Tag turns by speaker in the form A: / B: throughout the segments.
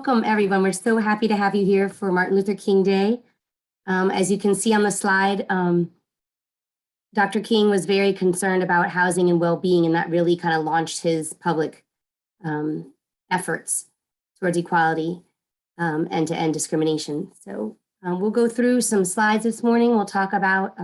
A: Welcome, everyone. We're so happy to have you here for Martin Luther King Day. As you can see on the slide, Dr. King was very concerned about housing and well-being, and that really kind of launched his public efforts towards equality and to end discrimination. So we'll go through some slides this morning. We'll talk about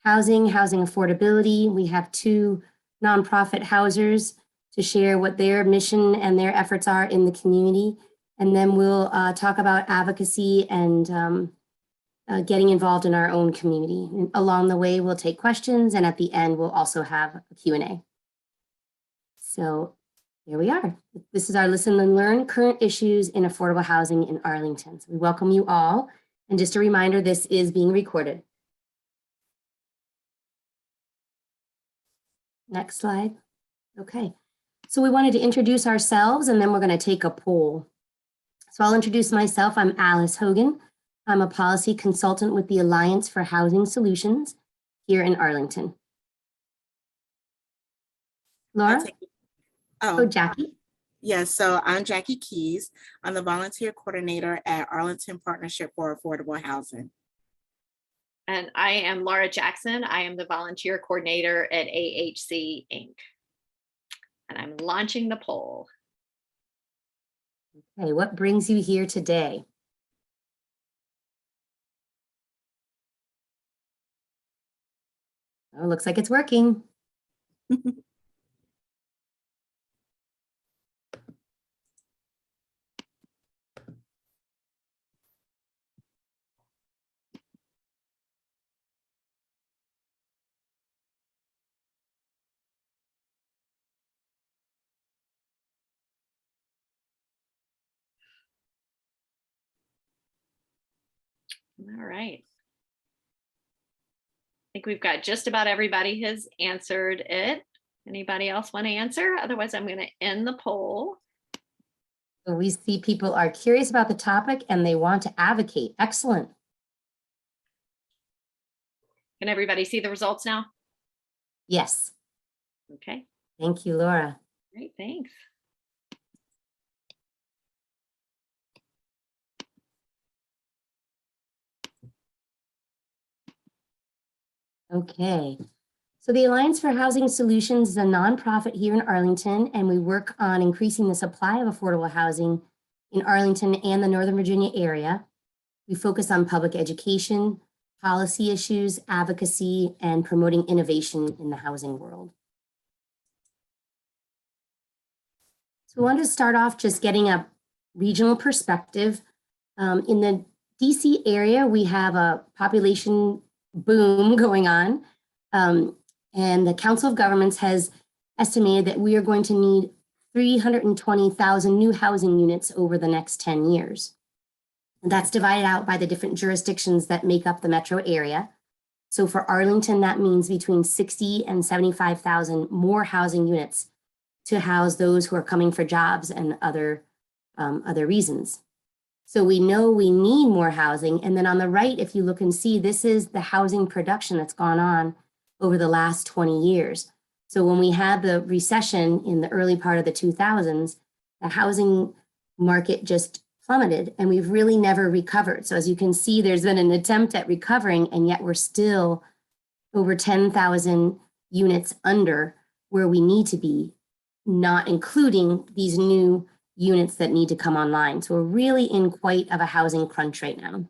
A: housing affordability. We have two nonprofit housers to share what their mission and their efforts are in the community. And then we'll talk about advocacy and getting involved in our own community. And along the way, we'll take questions, and at the end, we'll also have a Q&A. So here we are. This is our Listen and Learn, Current Issues in Affordable Housing in Arlington. So we welcome you all. And just a reminder, this is being recorded. Next slide. Okay. So we wanted to introduce ourselves, and then we're going to take a poll. So I'll introduce myself. I'm Alice Hogan. I'm a policy consultant with the Alliance for Housing Solutions here in Arlington. Laura? Oh, Jackie?
B: Yes, so I'm Jackie Keys. I'm the volunteer coordinator at Arlington Partnership for Affordable Housing.
C: And I am Laura Jackson. I am the volunteer coordinator at AHC Inc. And I'm launching the poll.
A: Okay, what brings you here today? Oh, looks like it's working.
C: All right. I think we've got just about everybody has answered it. Anybody else want to answer? Otherwise, I'm going to end the poll.
A: So we see people are curious about the topic and they want to advocate. Excellent.
C: Can everybody see the results now?
A: Yes.
C: Okay.
A: Thank you, Laura.
C: Great, thanks.
A: Okay, so the Alliance for Housing Solutions is a nonprofit here in Arlington, and we work on increasing the supply of affordable housing in Arlington and the Northern Virginia area. We focus on public education, policy issues, advocacy, and promoting innovation in the housing world. So we wanted to start off just getting a regional perspective. In the DC area, we have a population boom going on. And the Council of Governments has estimated that we are going to need 320,000 new housing units over the next 10 years. And that's divided out by the different jurisdictions that make up the metro area. So for Arlington, that means between 60 and 75,000 more housing units to house those who are coming for jobs and other reasons. So we know we need more housing. And then on the right, if you look and see, this is the housing production that's gone on over the last 20 years. So when we had the recession in the early part of the 2000s, the housing market just plummeted and we've really never recovered. So as you can see, there's been an attempt at recovering, and yet we're still over 10,000 units under where we need to be, not including these new units that need to come online. So we're really in quite of a housing crunch right now.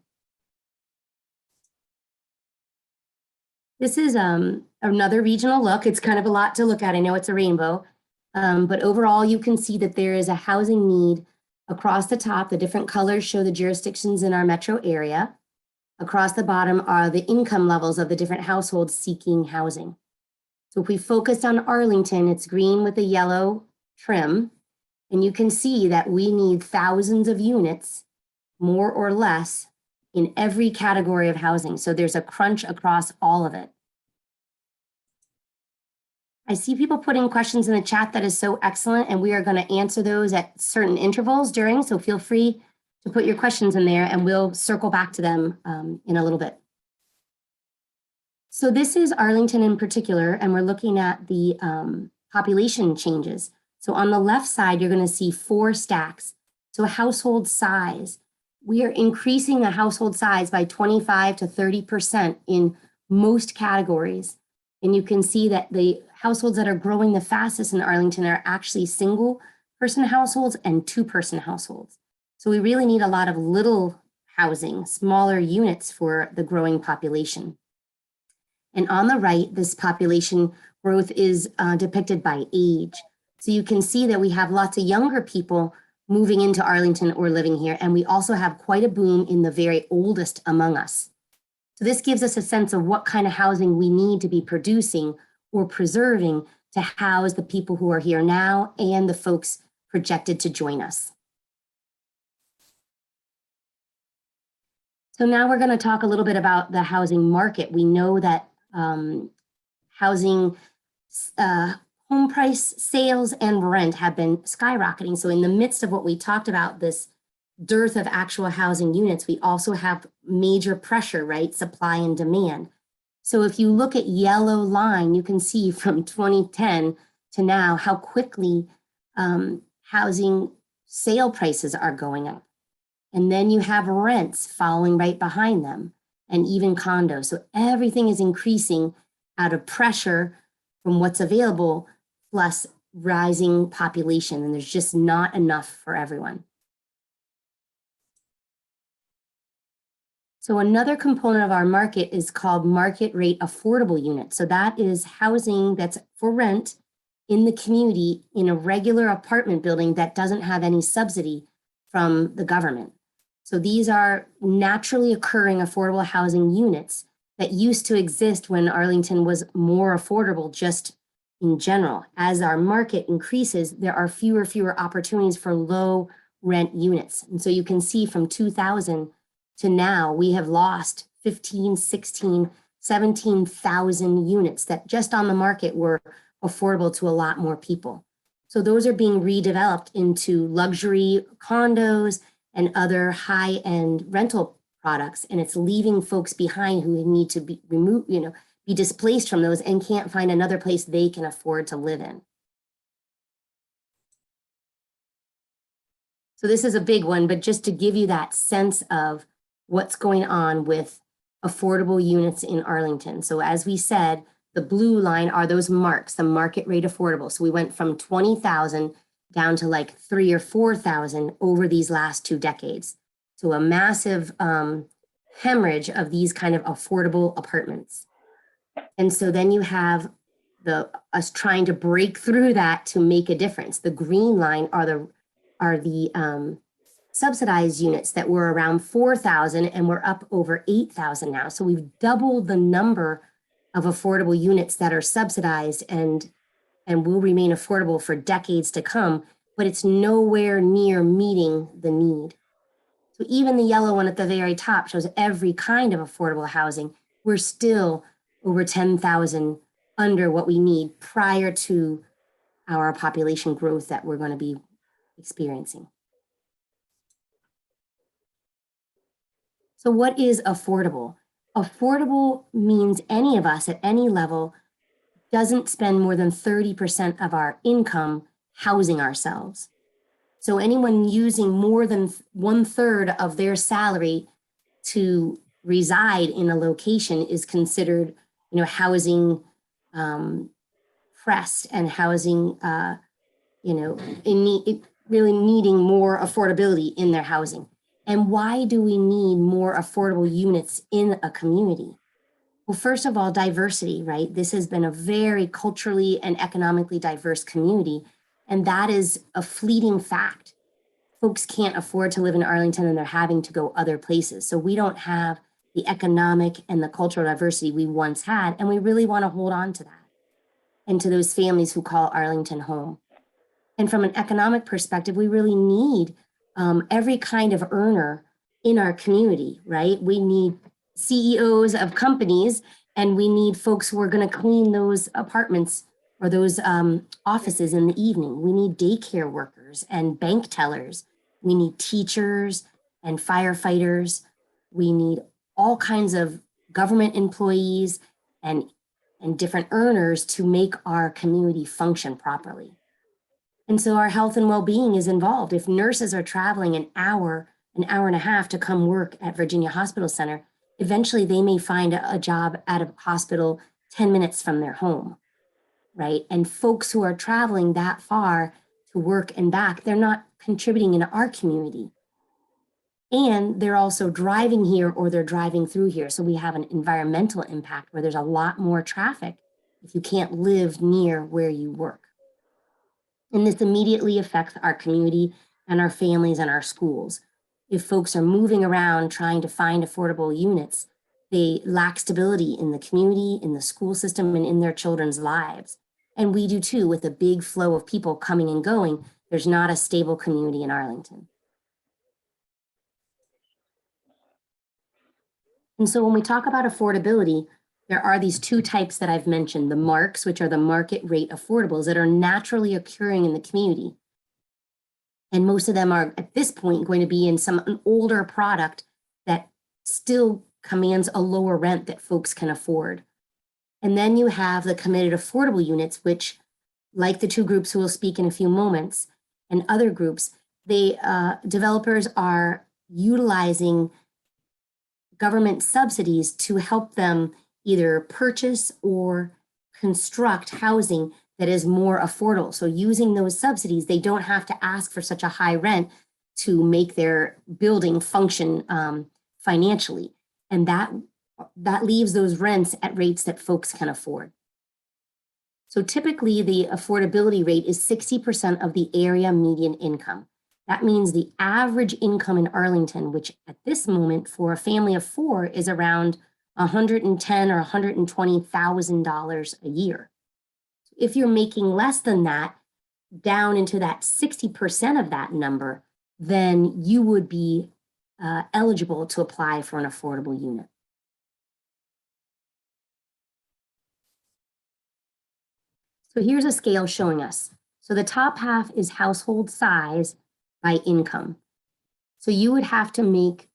A: This is another regional look. It's kind of a lot to look at. I know it's a rainbow, but overall you can see that there is a housing need across the top. The different colors show the jurisdictions in our metro area. Across the bottom are the income levels of the different households seeking housing. So if we focus on Arlington, it's green with a yellow trim. And you can see that we need thousands of units, more or less, in every category of housing. So there's a crunch across all of it. I see people putting questions in the chat. That is so excellent. And we are going to answer those at certain intervals during. So feel free to put your questions in there and we'll circle back to them in a little bit. So this is Arlington in particular, and we're looking at the population changes. So on the left side, you're going to see 4 stacks. So household size, we are increasing the household size by 25 to 30% in most categories. And you can see that the households that are growing the fastest in Arlington are actually single person households and two-person households. So we really need a lot of little housing, smaller units for the growing population. And on the right, this population growth is depicted by age. So you can see that we have lots of younger people moving into Arlington or living here, and we also have quite a boom in the very oldest among us. So this gives us a sense of what kind of housing we need to be producing or preserving to house the people who are here now and the folks projected to join us. So now we're going to talk a little bit about the housing market. We know that housing, home price sales and rent have been skyrocketing. So in the midst of what we talked about, this dearth of actual housing units, we also have major pressure, right? Supply and demand. So if you look at yellow line, you can see from 2010 to now how quickly housing sale prices are going up. And then you have rents following right behind them, and even condos. So everything is increasing out of pressure from what's available, plus rising population, and there's just not enough for everyone. So another component of our market is called market rate affordable units. So that is housing that's for rent in the community in a regular apartment building that doesn't have any subsidy from the government. So these are naturally occurring affordable housing units that used to exist when Arlington was more affordable just in general. As our market increases, there are fewer opportunities for low rent units. And so you can see from 2000 to now, we have lost 15, 16, 17,000 units that just on the market were affordable to a lot more people. So those are being redeveloped into luxury condos and other high-end rental products, and it's leaving folks behind who need to be removed, be displaced from those and can't find another place they can afford to live in. So this is a big one, but just to give you that sense of what's going on with affordable units in Arlington. So as we said, the blue line are those marks, the market rate affordable. So we went from 20,000 down to like 3,000 or 4,000 over these last 2 decades. So a massive hemorrhage of these kind of affordable apartments. And so then you have us trying to break through that to make a difference. The green line are the subsidized units that were around 4,000 and we're up over 8,000 now. So we've doubled the number of affordable units that are subsidized and will remain affordable for decades to come, but it's nowhere near meeting the need. So even the yellow one at the very top shows every kind of affordable housing. We're still over 10,000 under what we need prior to our population growth that we're going to be experiencing. So what is affordable? Affordable means any of us at any level doesn't spend more than 30% of our income housing ourselves. So anyone using more than 1/3 of their salary to reside in a location is considered, housing pressed and housing, really needing more affordability in their housing. And why do we need more affordable units in a community? Well, first of all, diversity, right? This has been a very culturally and economically diverse community, and that is a fleeting fact. Folks can't afford to live in Arlington and they're having to go other places. So we don't have the economic and the cultural diversity we once had, and we really want to hold on to that and to those families who call Arlington home. And from an economic perspective, we really need every kind of earner in our community, right? We need CEOs of companies, and we need folks who are going to clean those apartments or those offices in the evening. We need daycare workers and bank tellers. We need teachers and firefighters. We need all kinds of government employees and different earners to make our community function properly. And so our health and well-being is involved. If nurses are traveling an hour and a half to come work at Virginia Hospital Center, eventually they may find a job at a hospital 10 minutes from their home, right? And folks who are traveling that far to work and back, they're not contributing in our community. And they're also driving here or they're driving through here. So we have an environmental impact where there's a lot more traffic if you can't live near where you work. And this immediately affects our community and our families and our schools. If folks are moving around trying to find affordable units, they lack stability in the community, in the school system, and in their children's lives. And we do too, with a big flow of people coming and going. There's not a stable community in Arlington. And so when we talk about affordability, there are these two types that I've mentioned, the marks, which are the market rate affordables that are naturally occurring in the community. And most of them are at this point going to be in an older product that still commands a lower rent that folks can afford. And then you have the committed affordable units, which, like the two groups who will speak in a few moments, and other groups, developers are utilizing government subsidies to help them either purchase or construct housing that is more affordable. So using those subsidies, they don't have to ask for such a high rent to make their building function financially. And that leaves those rents at rates that folks can afford. So typically the affordability rate is 60% of the area median income. That means the average income in Arlington, which at this moment for a family of 4 is around $110,000 or $120,000 a year. If you're making less than that, down into that 60% of that number, then you would be eligible to apply for an affordable unit. So here's a scale showing us. So the top half is household size by income. So you would have to make,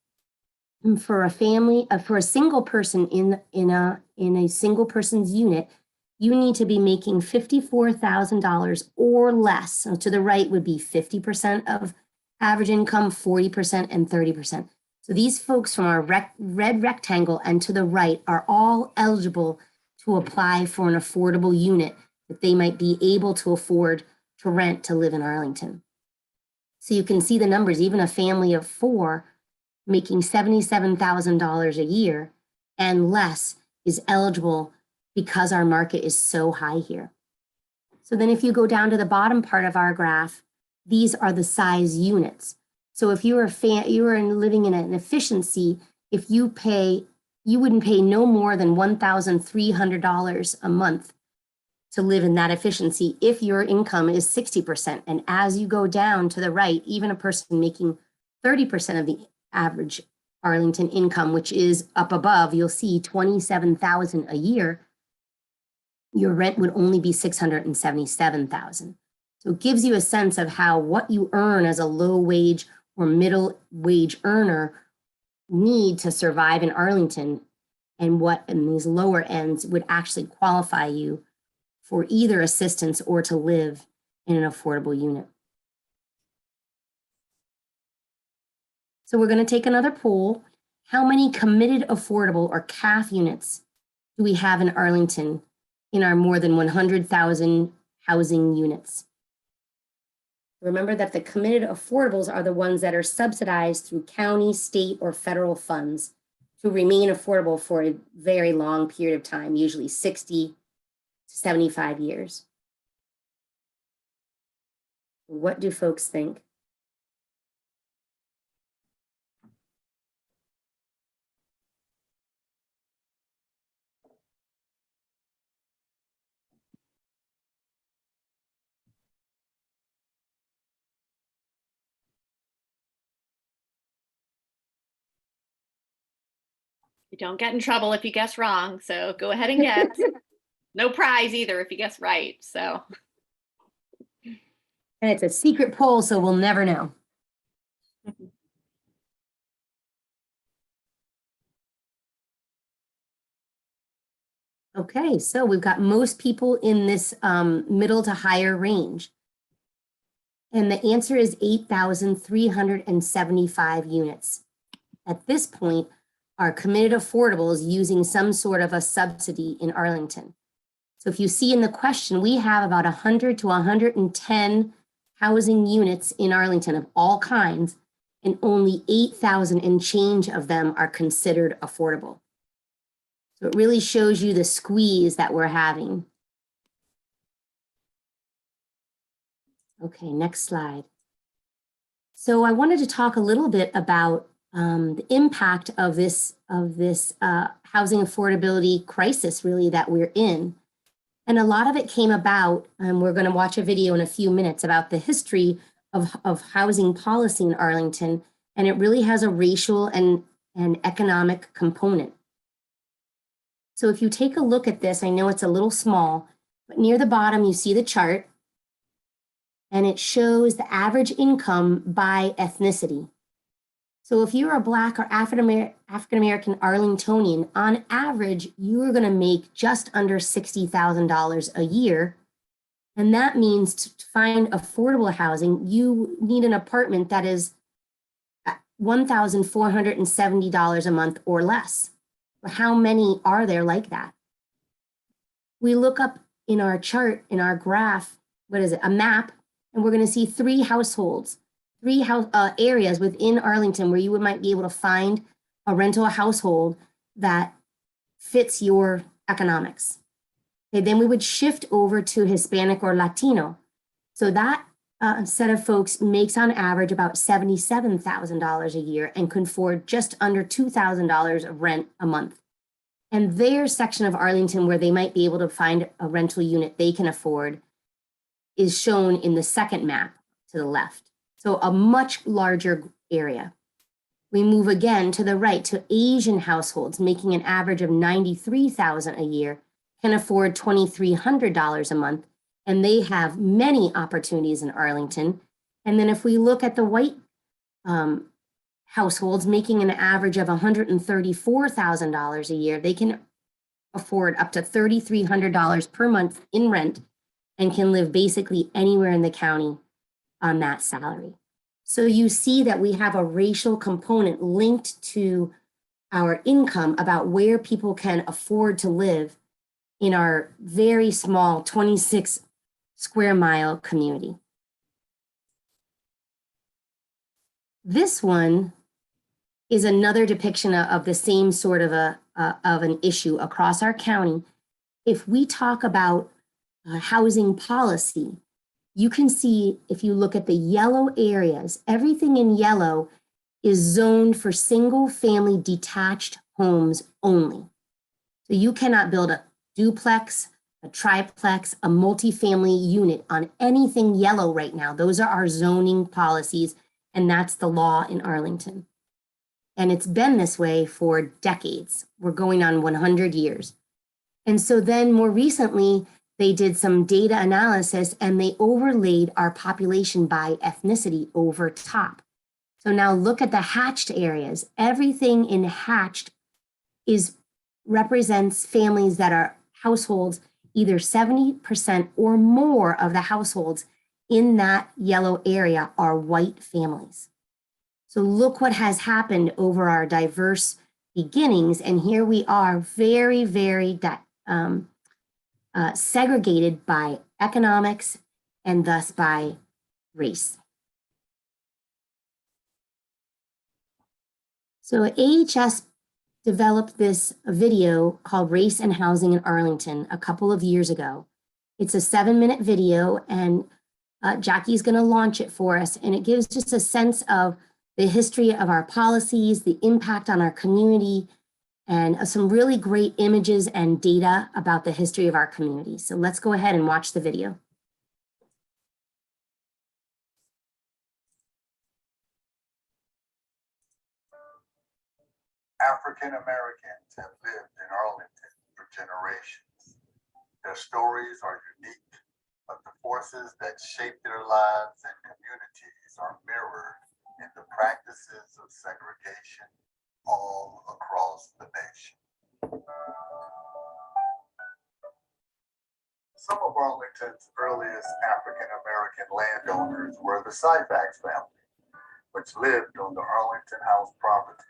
A: for a family, for a single person in a single person's unit, you need to be making $54,000 or less. So to the right would be 50% of average income, 40%, and 30%. So these folks from our red rectangle and to the right are all eligible to apply for an affordable unit that they might be able to afford to rent to live in Arlington. So you can see the numbers, even a family of 4 making $77,000 a year and less is eligible because our market is so high here. So then if you go down to the bottom part of our graph, these are the size units. So if you were living in an efficiency, if you wouldn't pay no more than $1,300 a month to live in that efficiency if your income is 60%. And as you go down to the right, even a person making 30% of the average Arlington income, which is up above, you'll see $27,000 a year, your rent would only be $677,000. So it gives you a sense of how what you earn as a low wage or middle wage earner need to survive in Arlington, and what in these lower ends would actually qualify you for either assistance or to live in an affordable unit. So we're going to take another poll. How many committed affordable or CAF units do we have in Arlington in our more than 100,000 housing units? Remember that the committed affordables are the ones that are subsidized through county, state, or federal funds to remain affordable for a very long period of time, usually 60 to 75 years. What do folks think?
C: You don't get in trouble if you guess wrong, so go ahead and guess. No prize either if you guess right, so.
A: And it's a secret poll, so we'll never know. Okay, so we've got most people in this middle to higher range. And the answer is 8,375 units. At this point, are committed affordables using some sort of a subsidy in Arlington. So if you see in the question, we have about 100 to 110 housing units in Arlington of all kinds, and only 8,000 and change of them are considered affordable. So it really shows you the squeeze that we're having. Okay, next slide. So I wanted to talk a little bit about the impact of this housing affordability crisis, really, that we're in. And a lot of it came about, and we're going to watch a video in a few minutes about the history of housing policy in Arlington, and it really has a racial and economic component. So if you take a look at this, I know it's a little small, but near the bottom you see the chart, and it shows the average income by ethnicity. So if you're a Black or African-American Arlingtonian, on average, you are going to make just under $60,000 a year. And that means to find affordable housing, you need an apartment that is $1,470 a month or less. How many are there like that? We look up in our chart, in our graph, what is it, a map, and we're going to see three households. Three areas within Arlington where you might be able to find a rental household that fits your economics. Okay, then we would shift over to Hispanic or Latino. So that set of folks makes on average about $77,000 a year and can afford just under $2,000 of rent a month. And their section of Arlington where they might be able to find a rental unit they can afford is shown in the second map to the left. So a much larger area. We move again to the right to Asian households making an average of $93,000 a year, can afford $2,300 a month, and they have many opportunities in Arlington. And then if we look at the white households making an average of $134,000 a year, they can afford up to $3,300 per month in rent and can live basically anywhere in the county on that salary. So you see that we have a racial component linked to our income about where people can afford to live in our very small 26 square mile community. This one is another depiction of the same sort of an issue across our county. If we talk about housing policy, you can see if you look at the yellow areas, everything in yellow is zoned for single family detached homes only. So you cannot build a duplex, a triplex, a multifamily unit on anything yellow right now. Those are our zoning policies, and that's the law in Arlington. And it's been this way for decades. We're going on 100 years. And so then more recently, they did some data analysis and they overlaid our population by ethnicity over top. So now look at the hatched areas. Everything in hatched represents families that are households, either 70% or more of the households in that yellow area are white families. So look what has happened over our diverse beginnings. And here we are very, very segregated by economics and thus by race. So AHS developed this video called Race and Housing in Arlington a couple of years ago. It's a 7-minute video, and Jackie's going to launch it for us, and it gives just a sense of the history of our policies, the impact on our community, and some really great images and data about the history of our community. So let's go ahead and watch the video.
D: African Americans have lived in Arlington for generations. Their stories are unique, but the forces that shape their lives and communities are mirrored in the practices of segregation all across the nation. Some of Arlington's earliest African-American landowners were the Syphax family, which lived on the Arlington House property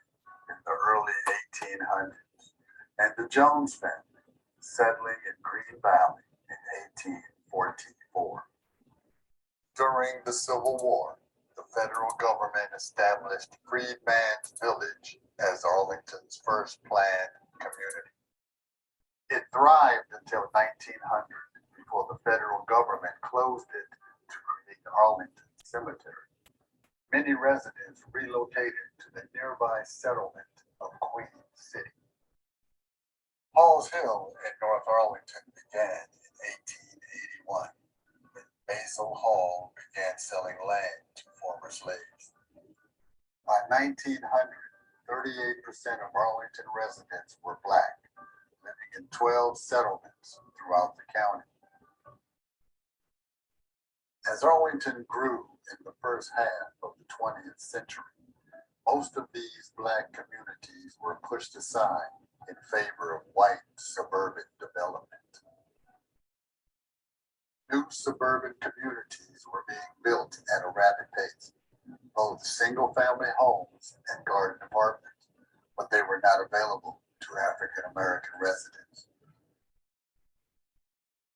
D: in the early 1800s, and the Jones family, settling in Green Valley in 1844. During the Civil War, the federal government established Freedman's Village as Arlington's first planned community. It thrived until 1900, before the federal government closed it to create Arlington Cemetery. Many residents relocated to the nearby settlement of Queen City. Halls Hill in North Arlington began in 1881, when Basil Hall began selling land to former slaves. By 1900, 38% of Arlington residents were Black, living in 12 settlements throughout the county. As Arlington grew in the first half of the 20th century, most of these Black communities were pushed aside in favor of white suburban development. New suburban communities were being built at a rapid pace, both single-family homes and garden apartments, but they were not available to African-American residents.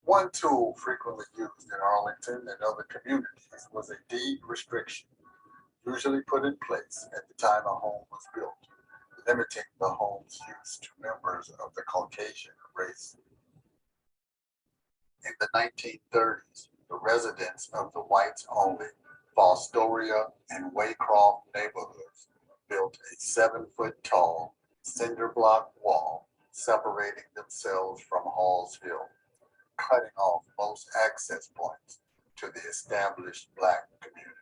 D: One tool frequently used in Arlington and other communities was a deed restriction, usually put in place at the time a home was built, limiting the home's use to members of the Caucasian race. In the 1930s, the residents of the whites-only Fostoria and Waycroft neighborhoods built a 7-foot-tall cinder block wall separating themselves from Halls Hill, cutting off most access points to the established Black community.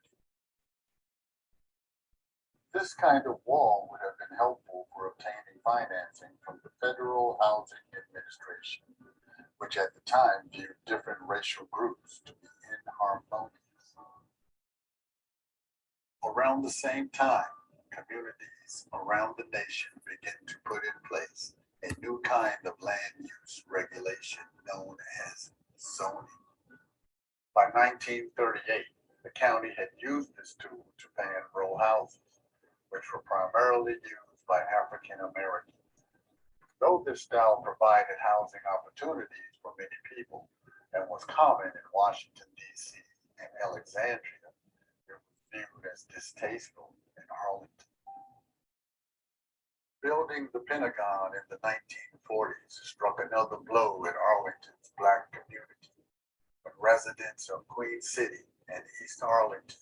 D: This kind of wall would have been helpful for obtaining financing from the Federal Housing Administration, which at the time viewed different racial groups to be inharmonious. Around the same time, communities around the nation began to put in place a new kind of land use regulation known as zoning. By 1938, the county had used this tool to ban row houses, which were primarily used by African Americans. Though this style provided housing opportunities for many people and was common in Washington, D.C. and Alexandria, it was viewed as distasteful in Arlington. Building the Pentagon in the 1940s struck another blow at Arlington's Black community, when residents of Queen City and East Arlington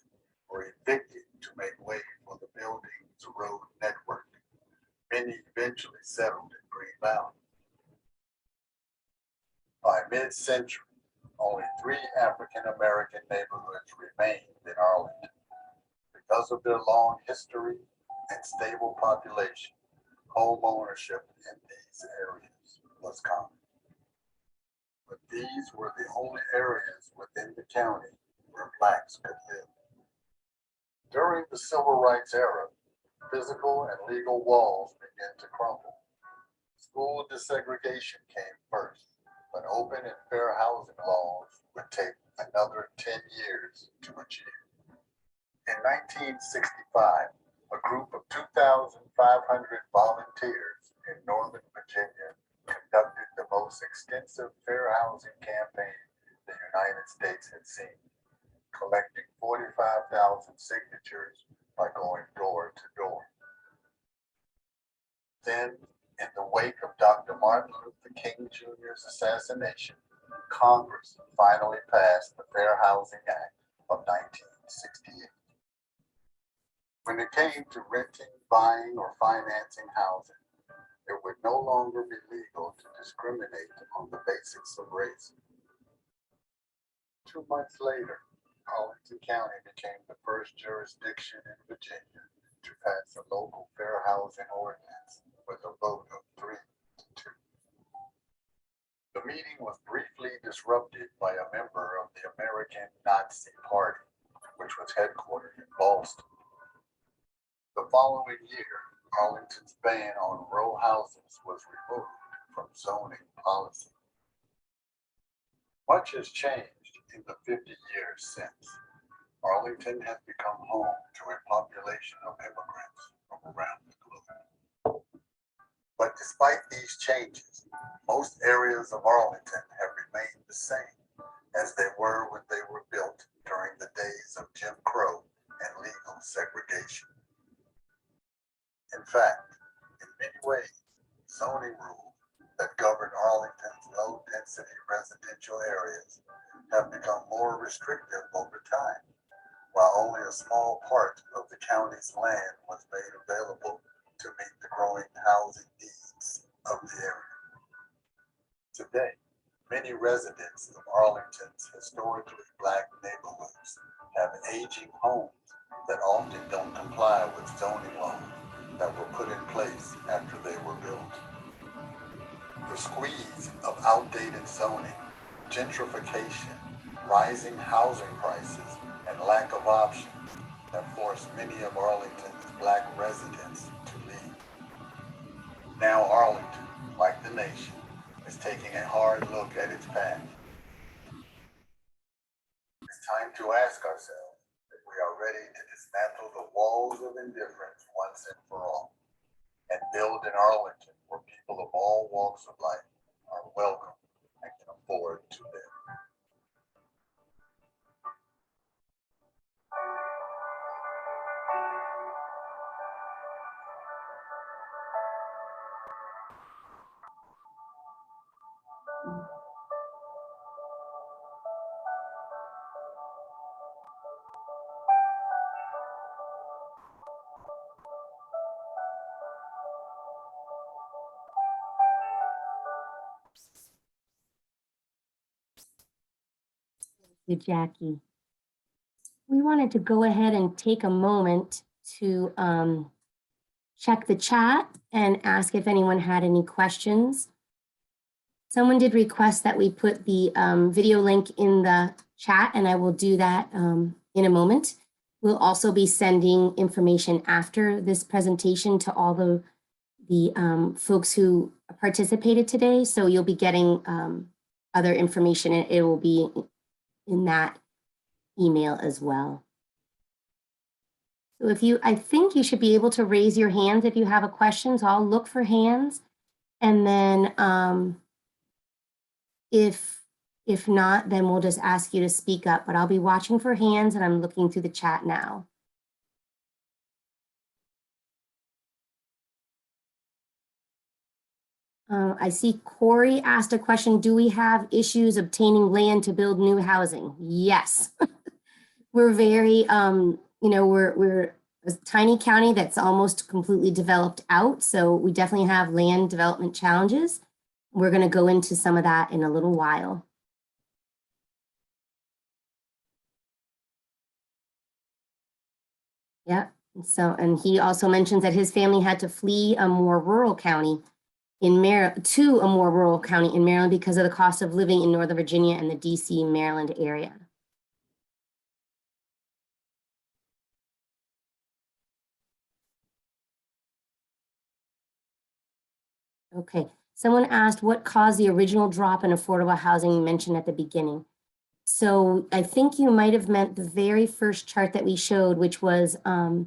D: were evicted to make way for the building's road network. Many eventually settled in Green Valley. By mid-century, only 3 African-American neighborhoods remained in Arlington. Because of their long history and stable population, home ownership in these areas was common. But these were the only areas within the county where Blacks could live. During the Civil Rights era, physical and legal walls began to crumble. School desegregation came first, but open and fair housing laws would take another 10 years to achieve. In 1965, a group of 2,500 volunteers in Northern Virginia conducted the most extensive fair housing campaign the United States had seen, collecting 45,000 signatures by going door to door. Then, in the wake of Dr. Martin Luther King Jr.'s assassination, Congress finally passed the Fair Housing Act of 1968. When it came to renting, buying, or financing housing, it would no longer be legal to discriminate on the basis of race. 2 months later, Arlington County became the first jurisdiction in Virginia to pass a local fair housing ordinance with a vote of 3-2. The meeting was briefly disrupted by a member of the American Nazi Party, which was headquartered in Boston. The following year, Arlington's ban on row houses was removed from zoning policy. Much has changed in the 50 years since. Arlington has become home to a population of immigrants from around the globe. But despite these changes, most areas of Arlington have remained the same as they were when they were built during the days of Jim Crow and legal segregation. In fact, in many ways, zoning rules that govern Arlington's low-density residential areas have become more restrictive over time, while only a small part of the county's land was made available to meet the growing housing needs of the area. Today, many residents of Arlington's historically Black neighborhoods have aging homes that often don't comply with zoning laws that were put in place after they were built. The squeeze of outdated zoning, gentrification, rising housing prices, and lack of options have forced many of Arlington's Black residents to leave. Now Arlington, like the nation, is taking a hard look at its past. It's time to ask ourselves if we are ready to dismantle the walls of indifference once and for all, and build an Arlington where people of all walks of life are welcome and can afford to live.
A: You, Jackie. We wanted to go ahead and take a moment to check the chat and ask if anyone had any questions. Someone did request that we put the video link in the chat, and I will do that in a moment. We'll also be sending information after this presentation to all the folks who participated today. So you'll be getting other information, and it will be in that email as well. So I think you should be able to raise your hands if you have a question. So I'll look for hands, and then if not, then we'll just ask you to speak up, but I'll be watching for hands and I'm looking through the chat now. I see Corey asked a question. Do we have issues obtaining land to build new housing? Yes. We're very, we're a tiny county that's almost completely developed out. So we definitely have land development challenges. We're going to go into some of that in a little while. Yeah. So, and he also mentions that his family had to flee a more rural county in Maryland to a more rural county in Maryland because of the cost of living in Northern Virginia and the DC, Maryland area. Okay, someone asked what caused the original drop in affordable housing mentioned at the beginning. So I think you might have meant the very first chart that we showed, which was the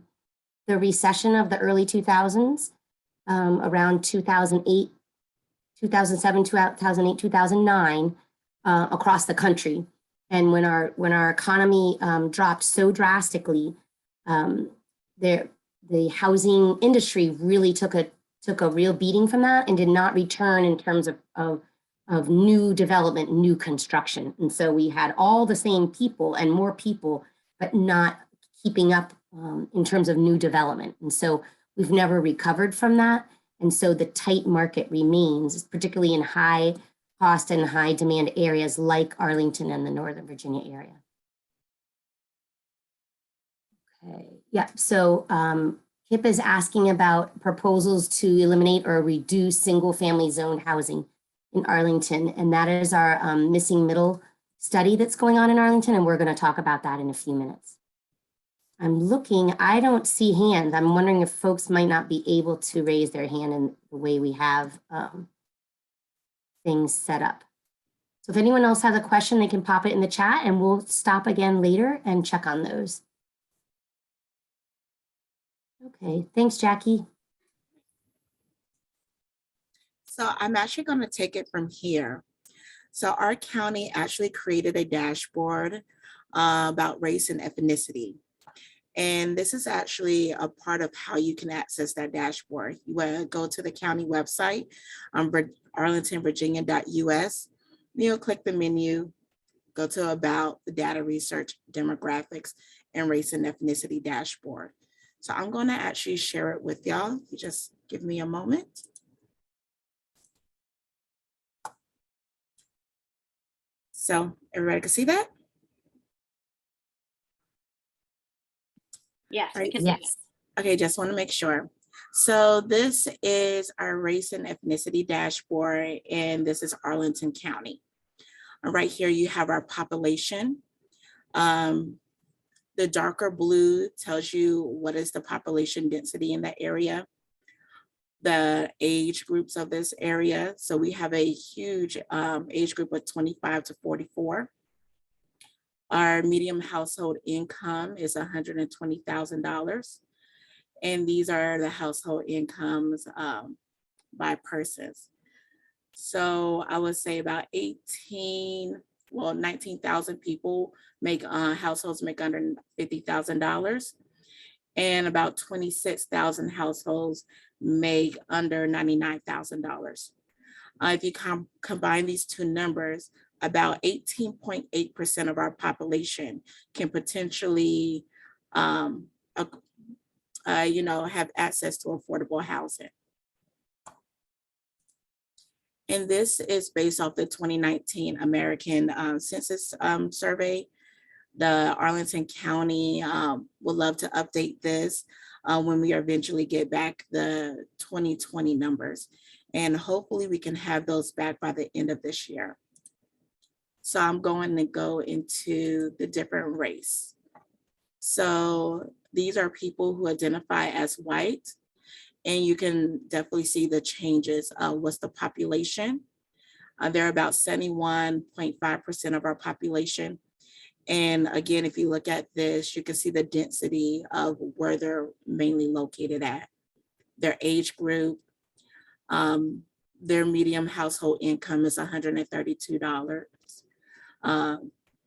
A: recession of the early 2000s, around 2008, 2007, 2008, 2009, across the country. And when our economy dropped so drastically, the housing industry really took a real beating from that and did not return in terms of new development, new construction. And so we had all the same people and more people, but not keeping up in terms of new development. And so we've never recovered from that. And so the tight market remains, particularly in high cost and high demand areas like Arlington and the Northern Virginia area. Okay, yeah, so Kip is asking about proposals to eliminate or reduce single family zone housing in Arlington. And that is our missing middle study that's going on in Arlington. And we're going to talk about that in a few minutes. I'm looking, I don't see hands. I'm wondering if folks might not be able to raise their hand in the way we have things set up. So if anyone else has a question, they can pop it in the chat and we'll stop again later and check on those. Okay, thanks, Jackie.
B: So I'm actually going to take it from here. So our county actually created a dashboard about race and ethnicity. And this is actually a part of how you can access that dashboard. You want to go to the county website, arlingtonvirginia.us. You'll click the menu, go to about the data research, demographics, and race and ethnicity dashboard. So I'm going to actually share it with y'all. You just give me a moment. So everybody can see that?
C: Yes, we
B: Right.
C: can see that.
A: Yes.
B: Okay, just want to make sure. So this is our race and ethnicity dashboard, and this is Arlington County. Right here, you have our population. The darker blue tells you what is the population density in that area, the age groups of this area. So we have a huge age group of 25 to 44. Our median household income is $120,000. And these are the household incomes by persons. So I would say about 19,000 people make households make under $50,000, and about 26,000 households make under $99,000. If you combine these two numbers, about 18.8% of our population can potentially have access to affordable housing. And this is based off the 2019 American Census Survey. The Arlington County would love to update this when we eventually get back the 2020 numbers. And hopefully we can have those back by the end of this year. So I'm going to go into the different race. So these are people who identify as white, and you can definitely see the changes. What's the population? They're about 71.5% of our population. And again, if you look at this, you can see the density of where they're mainly located at. Their age group, their median household income is $132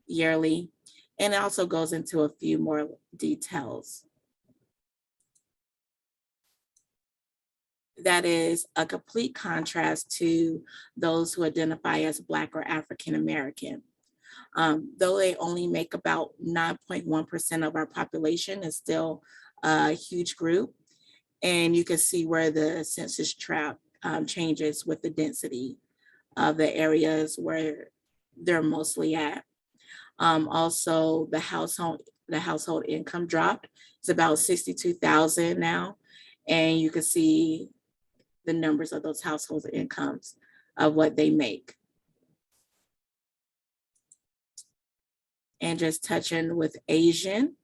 B: yearly. And it also goes into a few more details. That is a complete contrast to those who identify as Black or African American. Though they only make about 9.1% of our population, is still a huge group. And you can see where the census tract changes with the density of the areas where they're mostly at. Also, the household income dropped. It's about 62,000 now. And you can see the numbers of those household incomes of what they make. And just touching with Asian,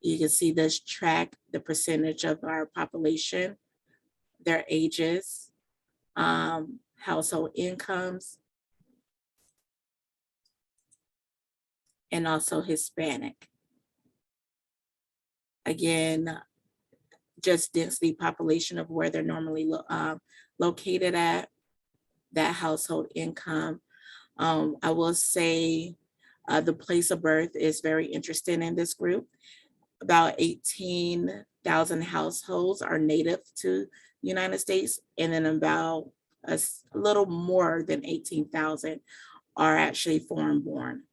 B: you can see this track the percentage of our population, their ages, household incomes, and also Hispanic. Again, just density population of where they're normally located at, that household income. I will say the place of birth is very interesting in this group. About 18,000 households are native to the United States, and then about a little more than 18,000 are actually foreign born.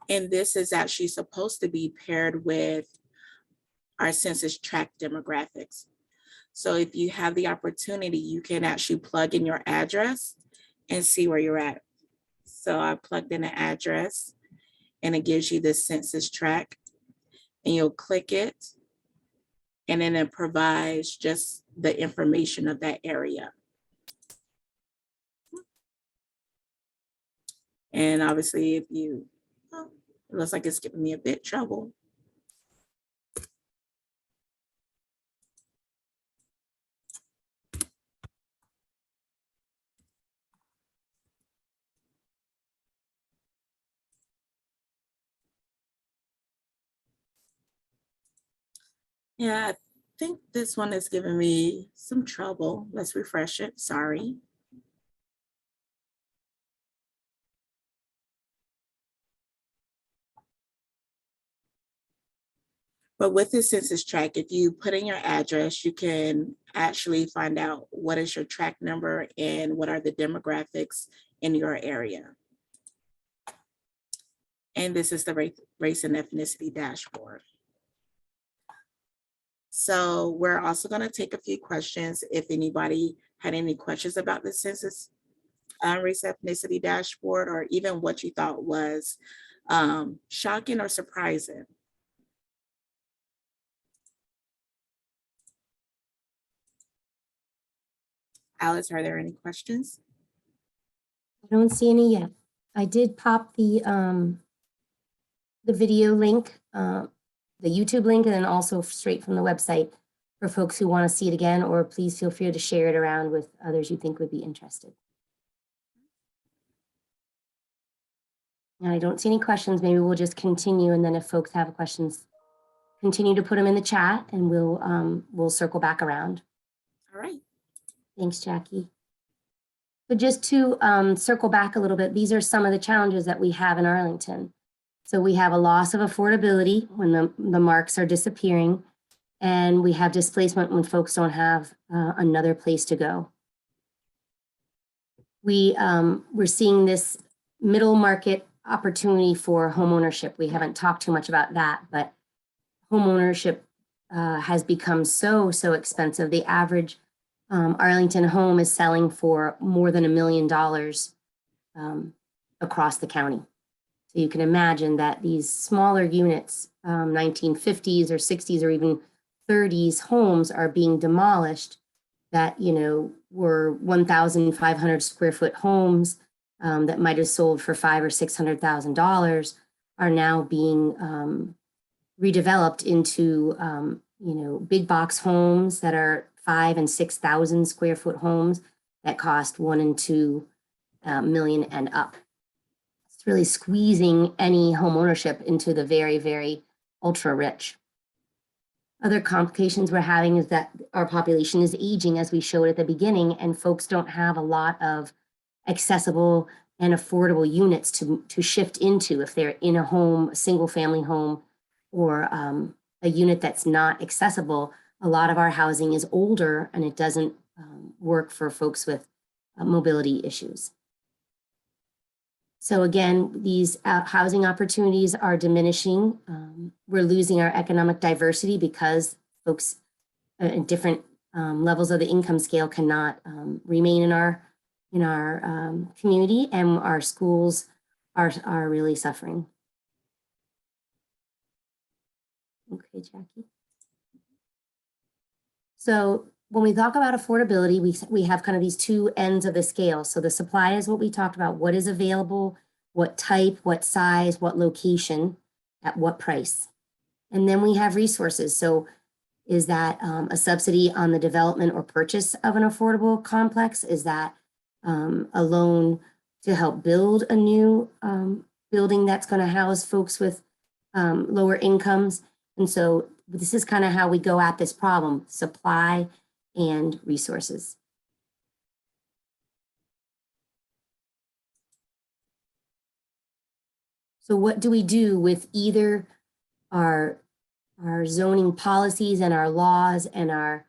B: And this is actually supposed to be paired with our census tract demographics. So if you have the opportunity, you can actually plug in your address and see where you're at. So I plugged in an address and it gives you the census tract, and you'll click it, and then it provides just the information of that area. And obviously if you, it looks like it's giving me a bit trouble. Yeah, I think this one is giving me some trouble. Let's refresh it. Sorry. But with the census tract, if you put in your address, you can actually find out what is your tract number and what are the demographics in your area. And this is the race and ethnicity dashboard. So we're also going to take a few questions. If anybody had any questions about the census race ethnicity dashboard, or even what you thought was shocking or surprising. Alice, are there any questions?
A: I don't see any yet. I did pop the video link, the YouTube link, and then also straight from the website for folks who want to see it again, or please feel free to share it around with others you think would be interested. And I don't see any questions. Maybe we'll just continue, and then if folks have questions, continue to put them in the chat, and we'll circle back around.
B: All right.
A: Thanks, Jackie. So just to circle back a little bit, these are some of the challenges that we have in Arlington. So we have a loss of affordability when the marks are disappearing, and we have displacement when folks don't have another place to go. We're seeing this middle market opportunity for homeownership. We haven't talked too much about that, but homeownership has become so expensive. The average Arlington home is selling for more than $1 million across the county. So you can imagine that these smaller units, 1950s or 60s or even 30s homes are being demolished that, you know, were 1,500 square foot homes that might have sold for $500,000 or $600,000 are now being redeveloped into, you know, big box homes that are 5,000 and 6,000 square foot homes that cost $1 and $2 million and up. It's really squeezing any home ownership into the very, very ultra rich. Other complications we're having is that our population is aging, as we showed at the beginning, and folks don't have a lot of accessible and affordable units to shift into if they're in a home, a single family home, or a unit that's not accessible. A lot of our housing is older and it doesn't work for folks with mobility issues. So again, these housing opportunities are diminishing. We're losing our economic diversity because folks in different levels of the income scale cannot remain in our community, and our schools are really suffering. Okay, Jackie. So when we talk about affordability, we have kind of these two ends of the scale. So the supply is what we talked about, what is available, what type, what size, what location, at what price. And then we have resources. So is that a subsidy on the development or purchase of an affordable complex? Is that a loan to help build a new building that's going to house folks with lower incomes? And so this is kind of how we go at this problem: supply and resources. So what do we do with either our zoning policies and our laws and our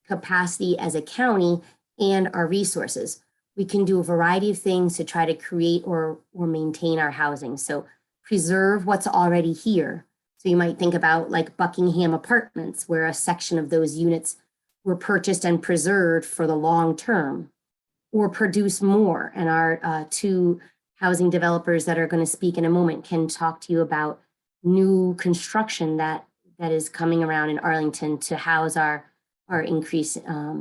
A: capacity as a county and our resources? We can do a variety of things to try to create or maintain our housing. So preserve what's already here. So you might think about like Buckingham Apartments, where a section of those units were purchased and preserved for the long term, or produce more. And our two housing developers that are going to speak in a moment can talk to you about new construction that is coming around in Arlington to house our increased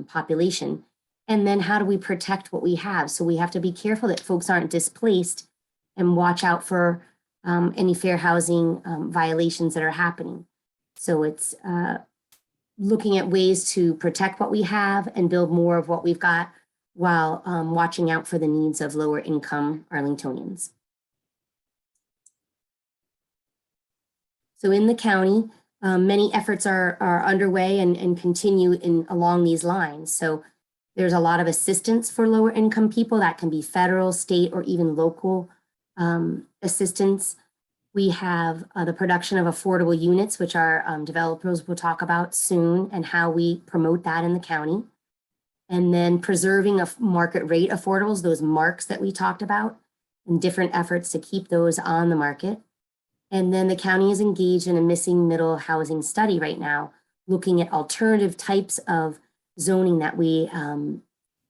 A: population. And then how do we protect what we have? So we have to be careful that folks aren't displaced and watch out for any fair housing violations that are happening. So it's looking at ways to protect what we have and build more of what we've got while watching out for the needs of lower income Arlingtonians. So in the county, Many efforts are underway and continue along these lines. So there's a lot of assistance for lower income people that can be federal, state, or even local assistance. We have the production of affordable units, which our developers will talk about soon, and how we promote that in the county. And then preserving a market rate affordables, those marks that we talked about, and different efforts to keep those on the market. And then the county is engaged in a missing middle housing study right now, looking at alternative types of zoning that we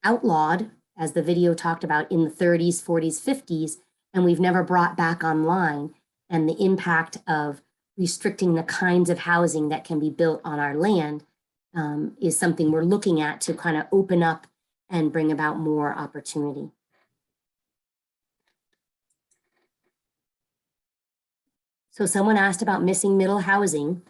A: outlawed, as the video talked about, in the 30s, 40s, 50s, and we've never brought back online, and the impact of restricting the kinds of housing that can be built on our land is something we're looking at to kind of open up and bring about more opportunity. So someone asked about missing middle housing.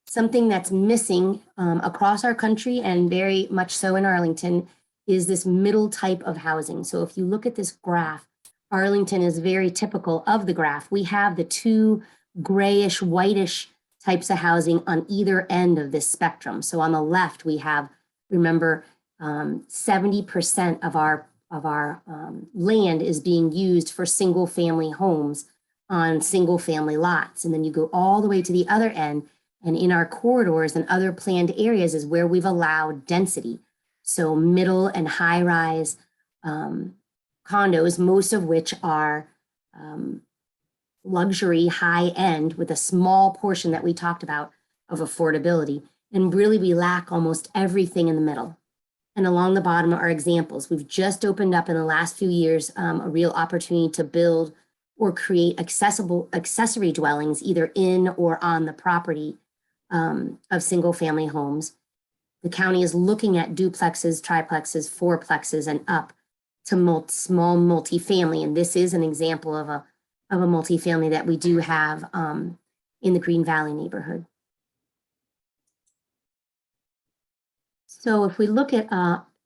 A: Something that's missing across our country, and very much so in Arlington, is this middle type of housing. So if you look at this graph, Arlington is very typical of the graph. We have the two grayish, whitish types of housing on either end of this spectrum. So on the left, we have, remember, 70% of our land is being used for single family homes on single family lots. And then you go all the way to the other end, and in our corridors and other planned areas is where we've allowed density. So middle and high rise condos, most of which are luxury, high end, with a small portion that we talked about of affordability. And really, we lack almost everything in the middle. And along the bottom are examples. We've just opened up in the last few years a real opportunity to build or create accessible accessory dwellings, either in or on the property of single family homes. The county is looking at duplexes, triplexes, fourplexes, and up to small multifamily. And this is an example of a multifamily that we do have in the Green Valley neighborhood. So if we look at,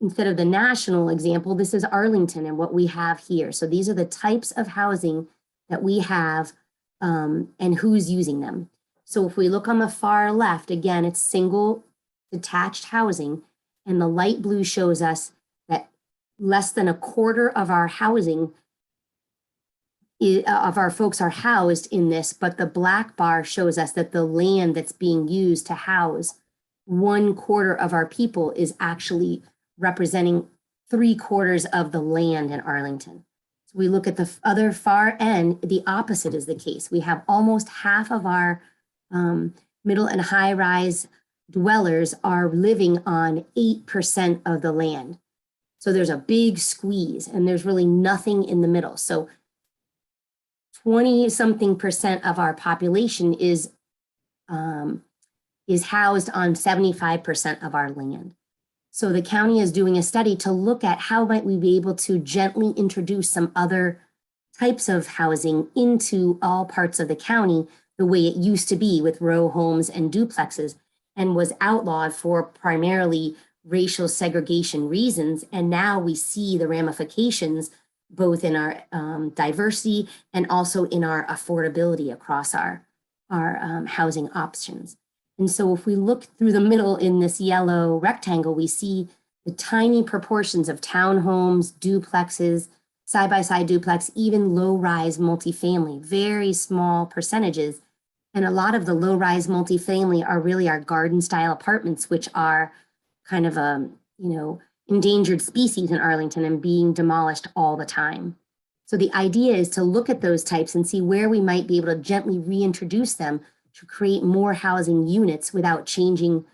A: instead of the national example, this is Arlington and what we have here. So these are the types of housing that we have and who's using them. So if we look on the far left, again, it's single detached housing, and the light blue shows us that less than a quarter of our housing of our folks are housed in this, but the black bar shows us that the land that's being used to house 1/4 of our people is actually representing 3/4 of the land in Arlington. So we look at the other far end, the opposite is the case. We have almost half of our middle and high rise dwellers are living on 8% of the land. So there's a big squeeze, and there's really nothing in the middle. So 20-something% of our population is housed on 75% of our land. So the county is doing a study to look at how might we be able to gently introduce some other types of housing into all parts of the county, the way it used to be with row homes and duplexes, and was outlawed for primarily racial segregation reasons. And now we see the ramifications both in our diversity and also in our affordability across our housing options. And so if we look through the middle in this yellow rectangle, we see the tiny proportions of townhomes, duplexes, side-by-side duplex, even low-rise multifamily, very small percentages. And a lot of the low-rise multifamily are really our garden-style apartments, which are kind of endangered species in Arlington and being demolished all the time. So the idea is to look at those types and see where we might be able to gently reintroduce them to create more housing units without changing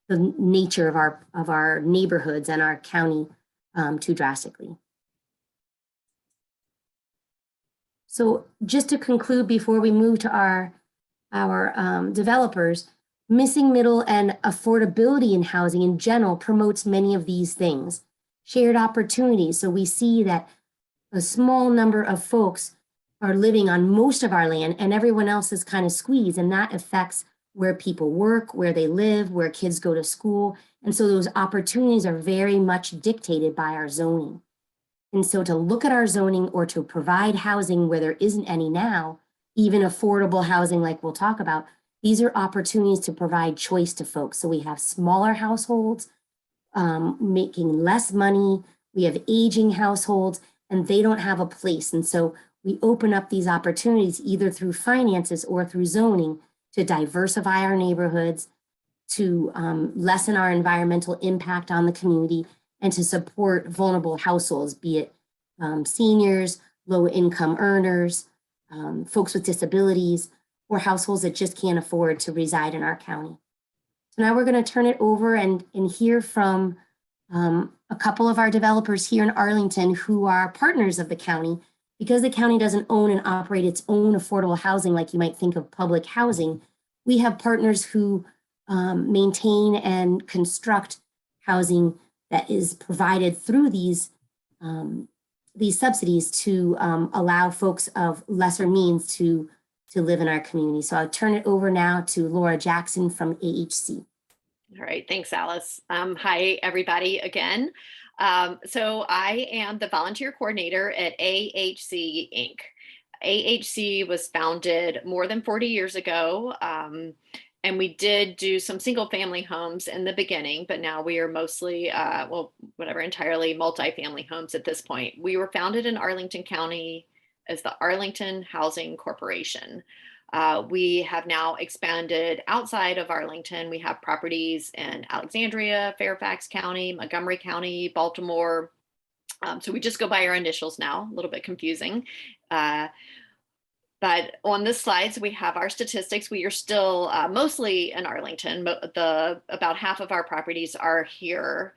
A: the nature of our neighborhoods and our county too drastically. So just to conclude, before we move to our developers, missing middle and affordability in housing in general promotes many of these things. Shared opportunities. So we see that a small number of folks are living on most of our land and everyone else is kind of squeezed, and that affects where people work, where they live, where kids go to school. And so those opportunities are very much dictated by our zoning. And so to look at our zoning or to provide housing where there isn't any now, even affordable housing like we'll talk about, These are opportunities to provide choice to folks. So we have smaller households making less money. We have aging households, and they don't have a place. And so we open up these opportunities either through finances or through zoning to diversify our neighborhoods, to lessen our environmental impact on the community, and to support vulnerable households, be it seniors, low income earners, folks with disabilities, or households that just can't afford to reside in our county. So now we're going to turn it over and hear from a couple of our developers here in Arlington who are partners of the county. Because the county doesn't own and operate its own affordable housing like you might think of public housing, we have partners who maintain and construct housing that is provided through these subsidies to allow folks of lesser means to live in our community. So I'll turn it over now to Laura Jackson from AHC.
C: All right, thanks, Alice. Hi, everybody again. So I am the volunteer coordinator at AHC Inc. AHC was founded more than 40 years ago, and we did do some single family homes in the beginning, but now we are mostly, entirely multifamily homes at this point. We were founded in Arlington County as the Arlington Housing Corporation. We have now expanded outside of Arlington. We have properties in Alexandria, Fairfax County, Montgomery County, Baltimore. So we just go by our initials now, a little bit confusing. But on this slide, so we have our statistics. We are still mostly in Arlington. About half of our properties are here.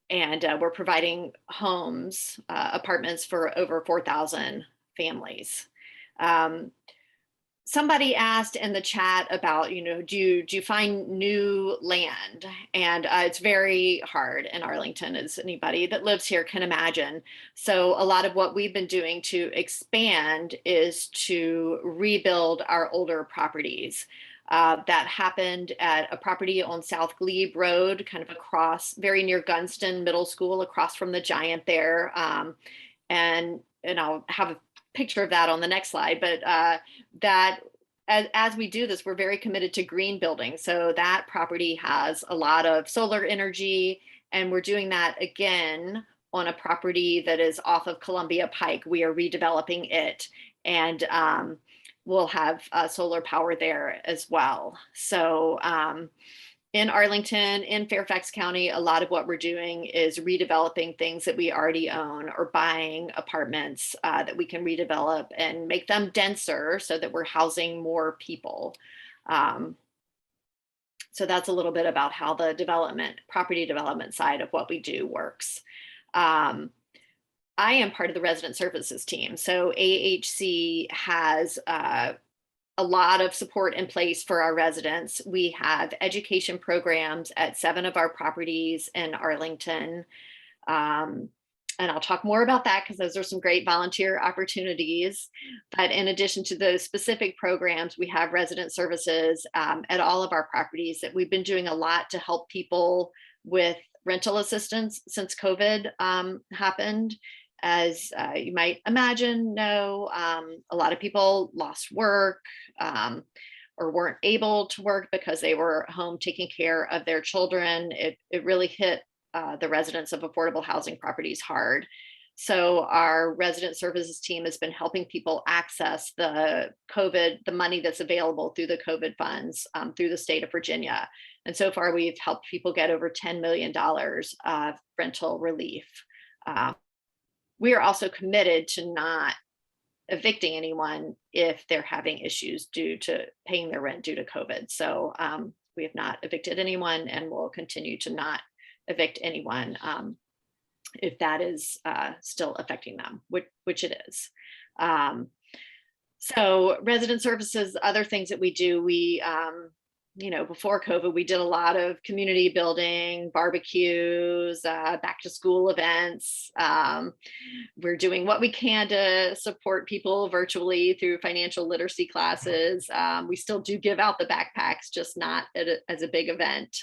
C: And we're providing homes, apartments for over 4,000 families. Somebody asked in the chat about, do you find new land? And it's very hard in Arlington, as anybody that lives here can imagine. So a lot of what we've been doing to expand is to rebuild our older properties. That happened at a property on South Glebe Road, kind of across, very near Gunston Middle School, across from the Giant there. And I'll have a picture of that on the next slide, but that as we do this, we're very committed to green building. So that property has a lot of solar energy, and we're doing that again on a property that is off of Columbia Pike. We are redeveloping it, and we'll have solar power there as well. So in Arlington, in Fairfax County, a lot of what we're doing is redeveloping things that we already own, or buying apartments that we can redevelop and make them denser so that we're housing more people. So that's a little bit about how the property development side of what we do works. I am part of the resident services team. So AHC has a lot of support in place for our residents. We have education programs at 7 of our properties in Arlington. And I'll talk more about that because those are some great volunteer opportunities. But in addition to those specific programs, we have resident services at all of our properties that we've been doing a lot to help people with rental assistance since COVID happened. As you might imagine, a lot of people lost work or weren't able to work because they were home taking care of their children. It really hit the residents of affordable housing properties hard. So our resident services team has been helping people access the money that's available through the COVID funds through the state of Virginia. And so far, we've helped people get over $10 million of rental relief. We are also committed to not evicting anyone if they're having issues due to paying their rent due to COVID. So we have not evicted anyone, and will continue to not evict anyone if that is still affecting them, which it is. So resident services, other things that we do, before COVID, we did a lot of community building, barbecues, back to school events. We're doing what we can to support people virtually through financial literacy classes. We still do give out the backpacks, just not as a big event.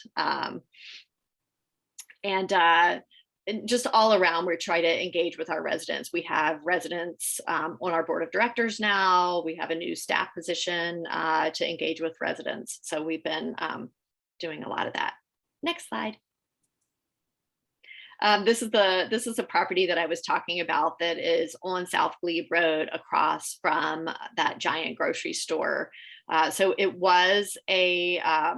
C: And and just all around, we try to engage with our residents. We have residents on our board of directors now. We have a new staff position to engage with residents. So we've been doing a lot of that. Next slide. This is a property that I was talking about that is on South Glebe Road across from that giant grocery store. So it was a, I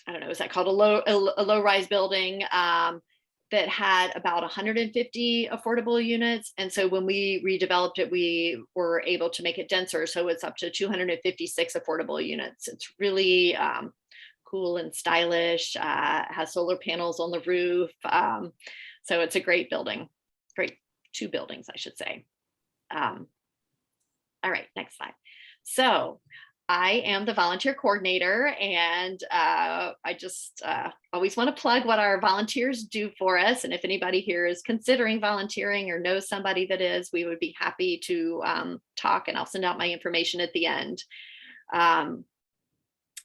C: don't know, is that called a low-rise building that had about 150 affordable units. And so when we redeveloped it, we were able to make it denser. So it's up to 256 affordable units. It's really cool and stylish, has solar panels on the roof. So it's a great building, great two buildings, I should say. All right, next slide. So I am the volunteer coordinator, and I just always want to plug what our volunteers do for us. And if anybody here is considering volunteering or knows somebody that is, we would be happy to talk, and I'll send out my information at the end.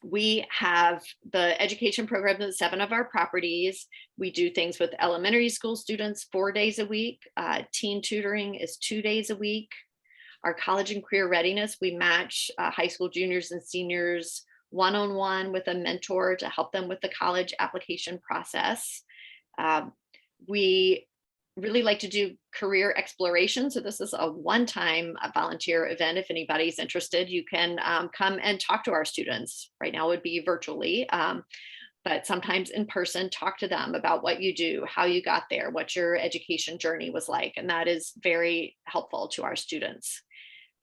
C: We have the education program at 7 of our properties. We do things with elementary school students 4 days a week. Teen tutoring is 2 days a week. Our college and career readiness, we match high school juniors and seniors one-on-one with a mentor to help them with the college application process. We really like to do career exploration. So this is a one-time volunteer event. If anybody's interested, you can come and talk to our students. Right now it would be virtually, but sometimes in person, talk to them about what you do, how you got there, what your education journey was like. And that is very helpful to our students.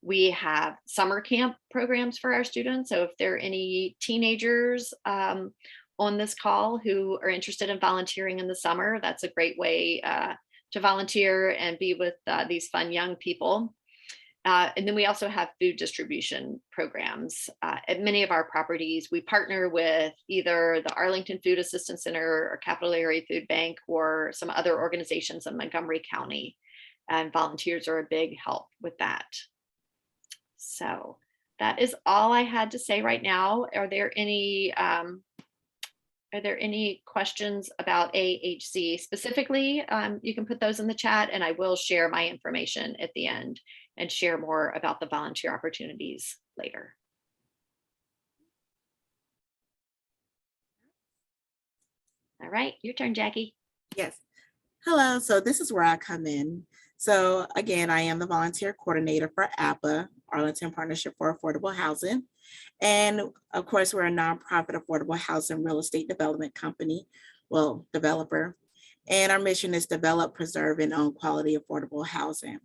C: We have summer camp programs for our students. So if there are any teenagers on this call who are interested in volunteering in the summer, that's a great way to volunteer and be with these fun young people. And then we also have food distribution programs. At many of our properties, we partner with either the Arlington Food Assistance Center or Capital Area Food Bank or some other organizations in Montgomery County. And volunteers are a big help with that. So that is all I had to say right now. Are there any questions about AHC specifically? You can put those in the chat, and I will share my information at the end and share more about the volunteer opportunities later. All right, your turn, Jackie.
B: Yes. Hello. So this is where I come in. So again, I am the volunteer coordinator for APAH, Arlington Partnership for Affordable Housing. And of course, we're a nonprofit affordable housing real estate development company, well, developer. And our mission is develop, preserve, and own quality affordable housing.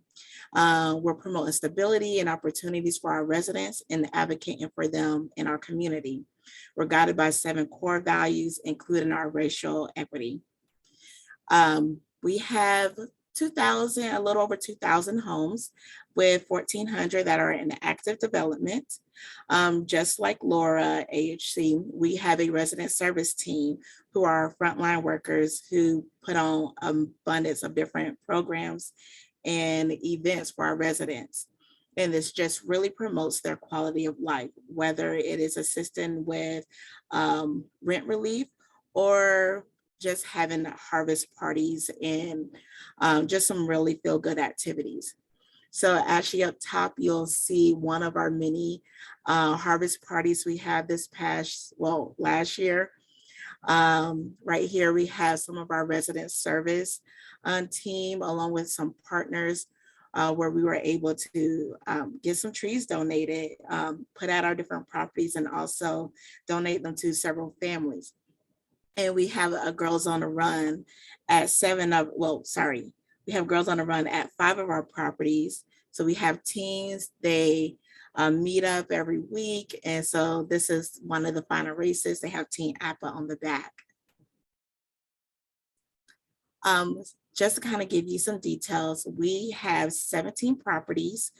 B: We're promoting stability and opportunities for our residents and advocating for them in our community. We're guided by 7 core values, including our racial equity. We have a little over 2,000 homes with 1,400 that are in active development. Just like Laura, AHC, we have a resident service team who are frontline workers who put on an abundance of different programs and events for our residents. And this just really promotes their quality of life, whether it is assisting with rent relief or just having harvest parties and just some really feel good activities. So actually up top, you'll see one of our many harvest parties we had last year. Right here, we have some of our resident service team along with some partners where we were able to get some trees donated, put out our different properties, and also donate them to several families. And we have a Girls on the Run at we have Girls on the Run at 5 of our properties. So we have teens, they meet up every week. And so this is one of the final races. They have Teen APAH on the back. Just to kind of give you some details, we have 17 properties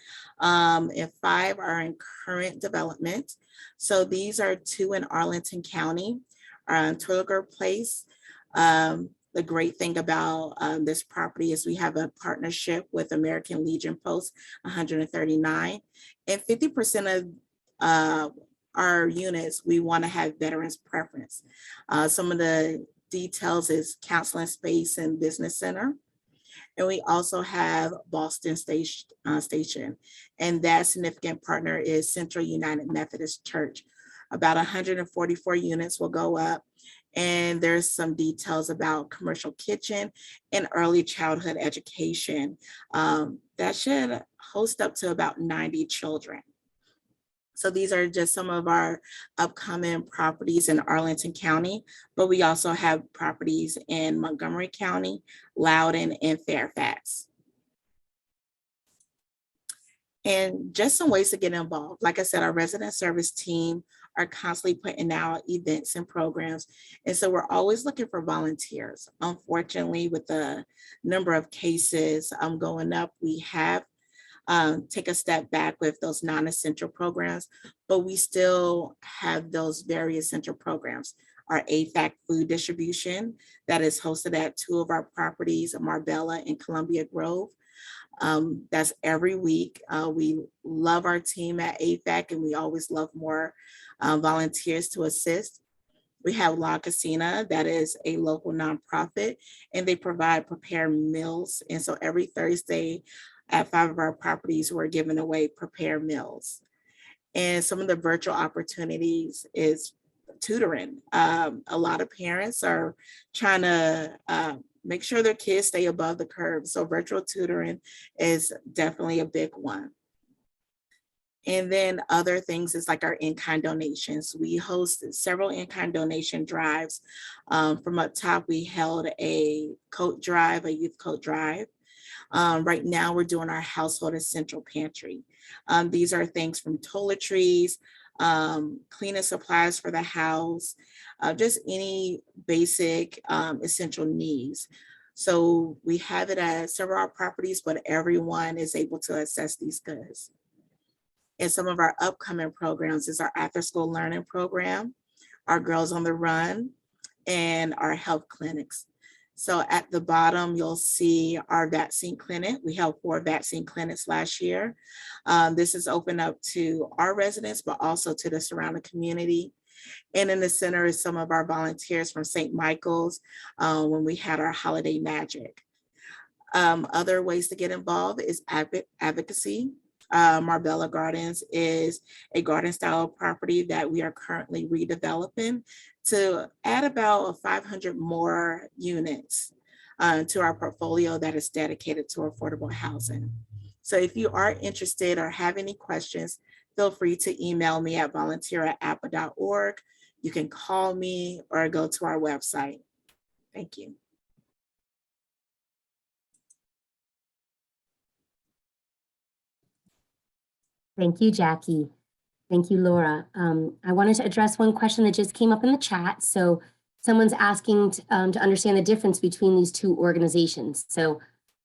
B: and 5 are in current development. So these are 2 in Arlington County. Twilliger Place. The great thing about this property is we have a partnership with American Legion Post 139, and 50% of our units, we want to have veterans preference. Some of the details is Counseling Space and Business Center. And we also have Boston Station, and that significant partner is Central United Methodist Church. About 144 units will go up, and there's some details about commercial kitchen and early childhood education. That should host up to about 90 children. So these are just some of our upcoming properties in Arlington County, but we also have properties in Montgomery County, Loudoun, and Fairfax. And just some ways to get involved. Like I said, our resident service team are constantly putting out events and programs. And so we're always looking for volunteers. Unfortunately, with the number of cases going up, we have take a step back with those non-essential programs, but we still have those very essential programs. Our APAH food distribution that is hosted at 2 of our properties, Marbella and Columbia Grove. That's every week. We love our team at APAH, and we always love more volunteers to assist. We have La Casina, that is a local nonprofit, and they provide prepared meals. And so every Thursday, at 5 of our properties, we're giving away prepared meals. And some of the virtual opportunities is tutoring. A lot of parents are trying to make sure their kids stay above the curve. So virtual tutoring is definitely a big one. And then other things is like our in-kind donations. We hosted several in-kind donation drives. From up top, we held a coat drive, a youth coat drive. Right now, we're doing our household essential pantry. These are things from toiletries, cleaning supplies for the house, just any basic essential needs. So we have it at several of our properties, but everyone is able to access these goods. And some of our upcoming programs is our after-school learning program, our Girls on the Run, and our health clinics. So at the bottom, you'll see our vaccine clinic. We held 4 vaccine clinics last year. This is open up to our residents, but also to the surrounding community. And in the center is some of our volunteers from St. Michael's when we had our holiday magic. Other ways to get involved is advocacy. Marbella Gardens is a garden style property that we are currently redeveloping to add about 500 more units to our portfolio that is dedicated to affordable housing. So if you are interested or have any questions, feel free to email me at volunteer@apah.org. You can call me or go to our website. Thank you.
A: Thank you, Jackie. Thank you, Laura. I wanted to address one question that just came up in the chat. So someone's asking to understand the difference between these 2 organizations. So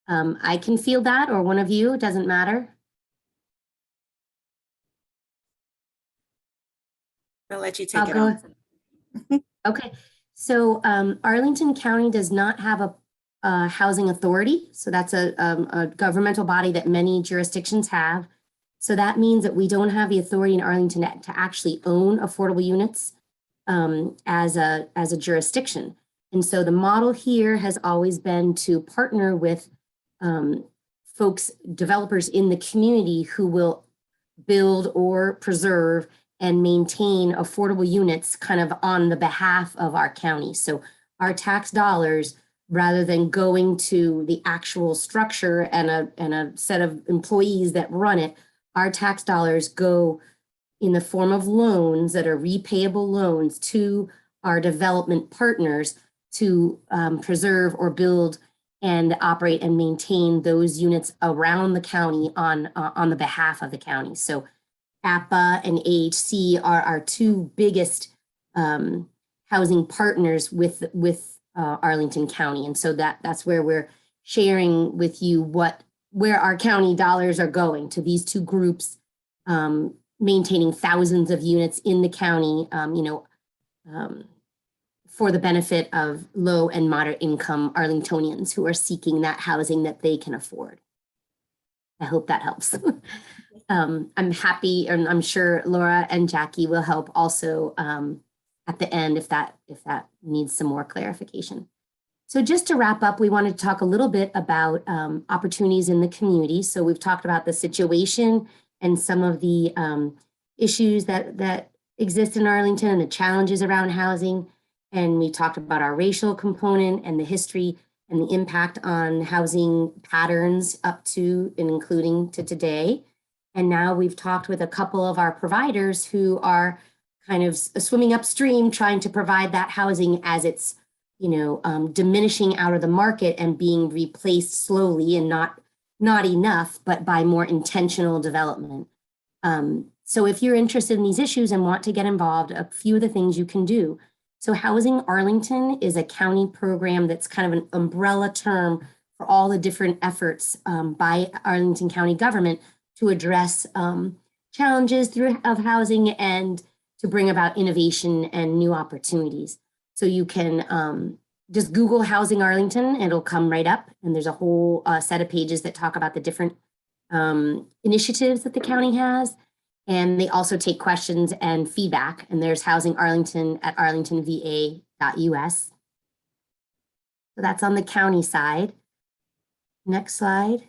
A: I can field that, or one of you, it doesn't matter.
B: I'll let you take it on.
A: Okay, so Arlington County does not have a housing authority. So that's a governmental body that many jurisdictions have. So that means that we don't have the authority in Arlington to actually own affordable units as a jurisdiction. And so the model here has always been to partner with folks, developers in the community who will build or preserve and maintain affordable units kind of on the behalf of our county. So our tax dollars, rather than going to the actual structure and a set of employees that run it, our tax dollars go in the form of loans that are repayable loans to our development partners to preserve or build and operate and maintain those units around the county on the behalf of the county. So APAH and AHC are our 2 biggest housing partners with Arlington County. And so that's where we're sharing with you where our county dollars are going to these 2 groups, maintaining thousands of units in the county, for the benefit of low and moderate income Arlingtonians who are seeking that housing that they can afford. I hope that helps. I'm happy, and I'm sure Laura and Jackie will help also at the end if that needs some more clarification. So just to wrap up, we wanted to talk a little bit about opportunities in the community. So we've talked about the situation and some of the issues that exist in Arlington and the challenges around housing. And we talked about our racial component and the history and the impact on housing patterns up to and including to today. And now we've talked with a couple of our providers who are kind of swimming upstream, trying to provide that housing as it's, diminishing out of the market and being replaced slowly and not enough, but by more intentional development. So if you're interested in these issues and want to get involved, a few of the things you can do. So Housing Arlington is a county program that's kind of an umbrella term for all the different efforts by Arlington County government to address challenges of housing and to bring about innovation and new opportunities. So you can just Google Housing Arlington and it'll come right up. And there's a whole set of pages that talk about the different initiatives that the county has. And they also take questions and feedback. And there's Housing Arlington at arlingtonva.us. So that's on the county side. Next slide.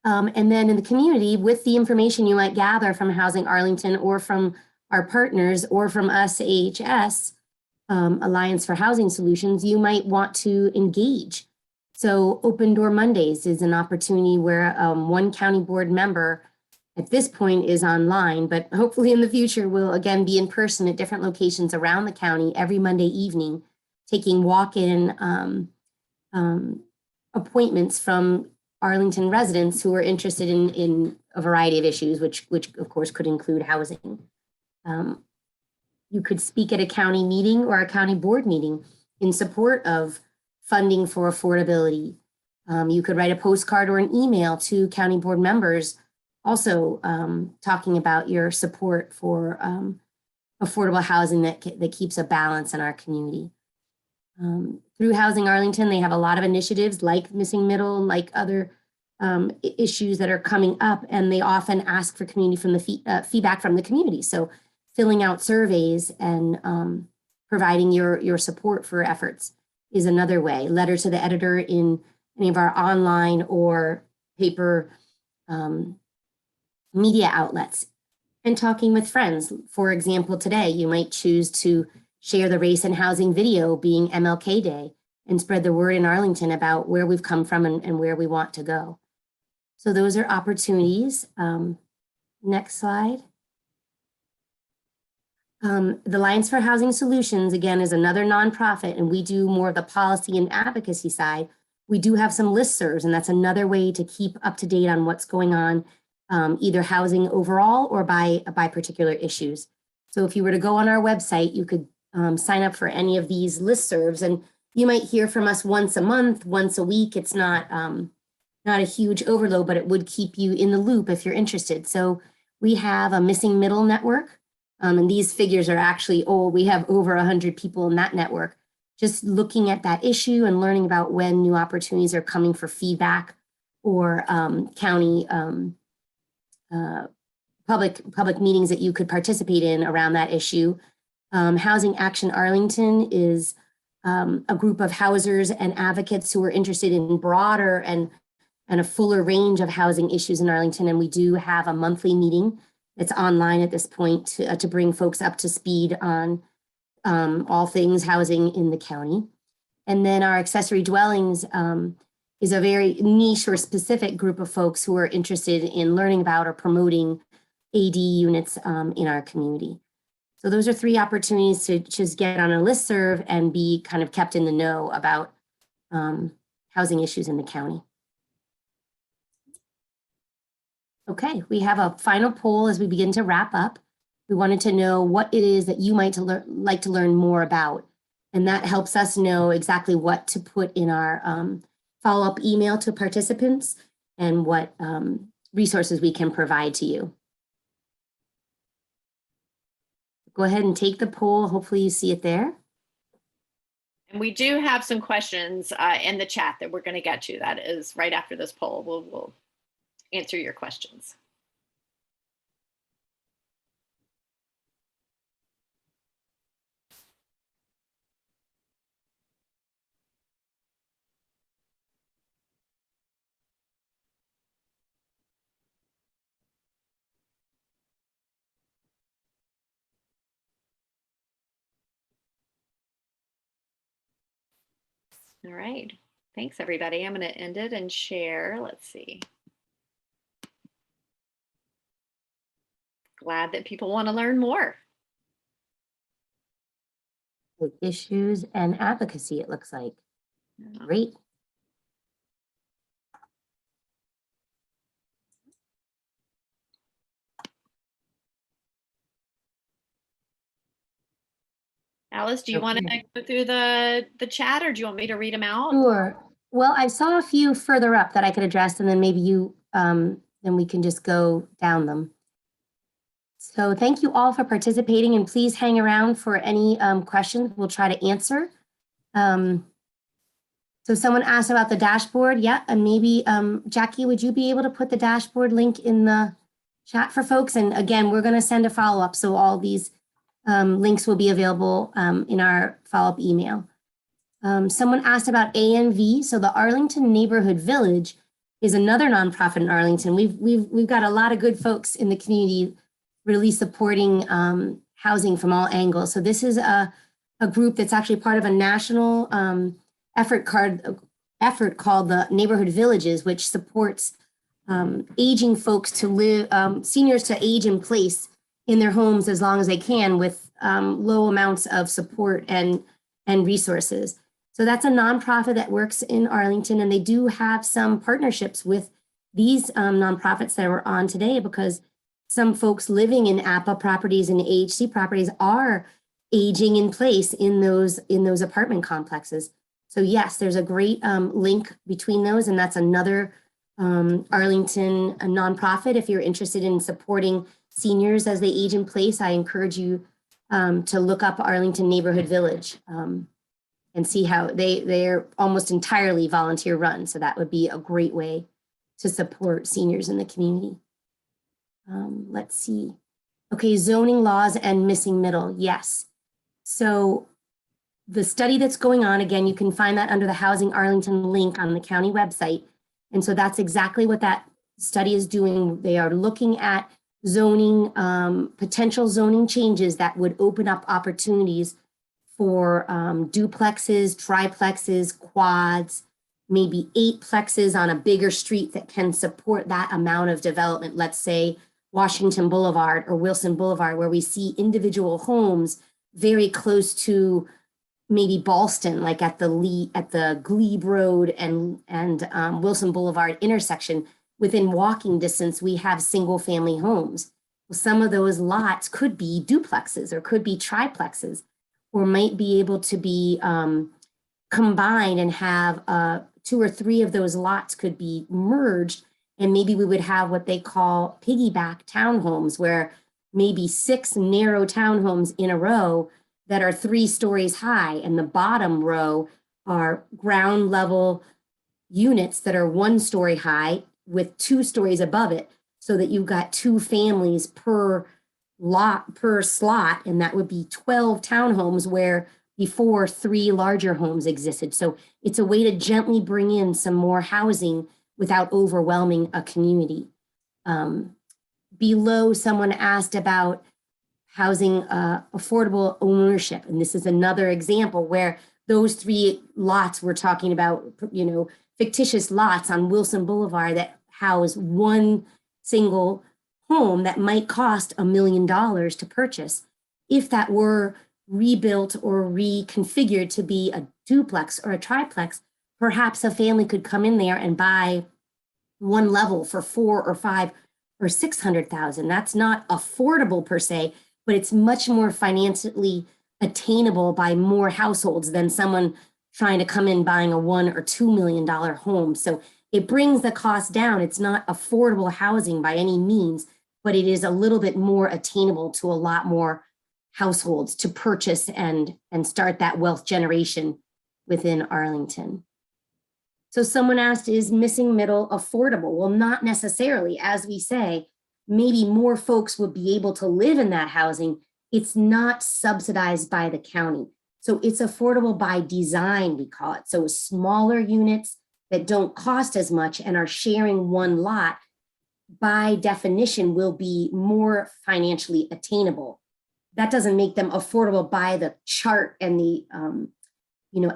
A: And then in the community, with the information you might gather from Housing Arlington or from our partners or from us, AHS, Alliance for Housing Solutions, you might want to engage. So Open Door Mondays is an opportunity where one county board member at this point is online, but hopefully in the future will again be in person at different locations around the county every Monday evening, taking walk-in appointments from Arlington residents who are interested in a variety of issues, which of course could include housing. You could speak at a county meeting or a county board meeting in support of funding for affordability. You could write a postcard or an email to county board members also talking about your support for affordable housing that keeps a balance in our community. Through Housing Arlington, they have a lot of initiatives like Missing Middle, like other issues that are coming up, and they often ask for community from the feedback from the community. So filling out surveys and providing your support for efforts is another way. Letter to the editor in any of our online or paper media outlets, and talking with friends. For example, today you might choose to share the race and housing video being MLK Day and spread the word in Arlington about where we've come from and where we want to go. So those are opportunities. Next slide. The Alliance for Housing Solutions, again, is another nonprofit, and we do more of the policy and advocacy side. We do have some listservs, and that's another way to keep up to date on what's going on, either housing overall or by particular issues. So if you were to go on our website, you could sign up for any of these listservs, and you might hear from us once a month, once a week. It's not a huge overload, but it would keep you in the loop if you're interested. So we have a Missing Middle network, and these figures are actually old. We have over 100 people in that network, just looking at that issue and learning about when new opportunities are coming for feedback or county public meetings that you could participate in around that issue. Housing Action Arlington is a group of housers and advocates who are interested in broader and a fuller range of housing issues in Arlington. And we do have a monthly meeting that's online at this point to bring folks up to speed on all things housing in the county. And then our accessory dwellings is a very niche or specific group of folks who are interested in learning about or promoting AD units in our community. So those are 3 opportunities to just get on a listserv and be kind of kept in the know about housing issues in the county. Okay, we have a final poll as we begin to wrap up. We wanted to know what it is that you might like to learn more about. And that helps us know exactly what to put in our follow-up email to participants and what resources we can provide to you. Go ahead and take the poll. Hopefully you see it there.
C: And we do have some questions in the chat that we're going to get to. That is right after this poll. We'll answer your questions. All right. Thanks, everybody. I'm going to end it and share. Let's see. Glad that people want to learn more.
A: Issues and advocacy, it looks like.
C: Yeah.
A: Great.
C: Alice, do you want to
A: Okay.
C: go through the chat, or do you want me to read them out?
A: Sure. Well, I saw a few further up that I could address, and then maybe you, then we can just go down them. So thank you all for participating, and please hang around for any questions we'll try to answer. So someone asked about the dashboard. Yeah, and maybe Jackie, would you be able to put the dashboard link in the chat for folks? And again, we're going to send a follow-up, so all these links will be available in our follow-up email. Someone asked about ANV. So the Arlington Neighborhood Village is another nonprofit in Arlington. We've got a lot of good folks in the community really supporting housing from all angles. So this is a group that's actually part of a national effort called the Neighborhood Villages, which supports aging folks to live, seniors to age in place in their homes as long as they can with low amounts of support and resources. So that's a nonprofit that works in Arlington, and they do have some partnerships with these nonprofits that we're on today, because some folks living in APAH properties and AHC properties are aging in place in those apartment complexes. So yes, there's a great link between those, and that's another Arlington nonprofit. If you're interested in supporting seniors as they age in place, I encourage you to look up Arlington Neighborhood Village and see how they're almost entirely volunteer run. So that would be a great way to support seniors in the community. Let's see. Okay, zoning laws and missing middle. Yes. So the study that's going on, again, you can find that under the Housing Arlington link on the county website. And so that's exactly what that study is doing. They are looking at zoning, potential zoning changes that would open up opportunities for duplexes, triplexes, quads, maybe 8plexes on a bigger street that can support that amount of development. Let's say Washington Boulevard or Wilson Boulevard, where we see individual homes very close to maybe Ballston, like at the Glebe Road and Wilson Boulevard intersection. Within walking distance, we have single family homes. Well, some of those lots could be duplexes or could be triplexes, or might be able to be combined and have 2 or 3 of those lots could be merged. And maybe we would have what they call piggyback townhomes, where maybe 6 narrow townhomes in a row that are 3 stories high, and the bottom row are ground level units that are 1 story high with 2 stories above it, so that you've got 2 families per lot per slot, and that would be 12 townhomes where before 3 larger homes existed. So it's a way to gently bring in some more housing without overwhelming a community. Below, someone asked about housing affordable ownership, and this is another example where those 3 lots we're talking about, fictitious lots on Wilson Boulevard that house 1 single home that might cost $1 million to purchase. If that were rebuilt or reconfigured to be a duplex or a triplex, perhaps a family could come in there and buy 1 level for $400,000 or $500,000 or $600,000. That's not affordable per se, but it's much more financially attainable by more households than someone trying to come in buying a $1 or $2 million home. So it brings the cost down. It's not affordable housing by any means, but it is a little bit more attainable to a lot more households to purchase and start that wealth generation within Arlington. So someone asked, is missing middle affordable? Well, not necessarily. As we say, maybe more folks would be able to live in that housing. It's not subsidized by the county. So it's affordable by design, we call it. So smaller units that don't cost as much and are sharing 1 lot, by definition, will be more financially attainable. That doesn't make them affordable by the chart and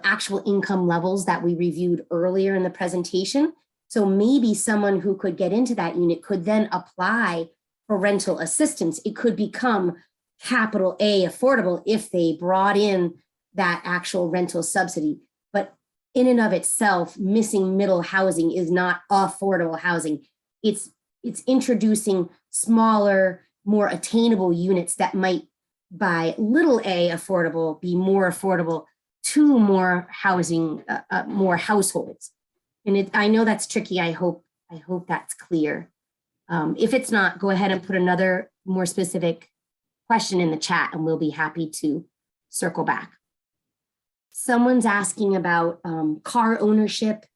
A: actual income levels that we reviewed earlier in the presentation. So maybe someone who could get into that unit could then apply for rental assistance. It could become capital A affordable if they brought in that actual rental subsidy. But in and of itself, missing middle housing is not affordable housing. It's introducing smaller, more attainable units that might, by little a affordable, be more affordable to more housing, more households. And I know that's tricky. I hope that's clear. If it's not, go ahead and put another more specific question in the chat and we'll be happy to circle back. Someone's asking about car ownership,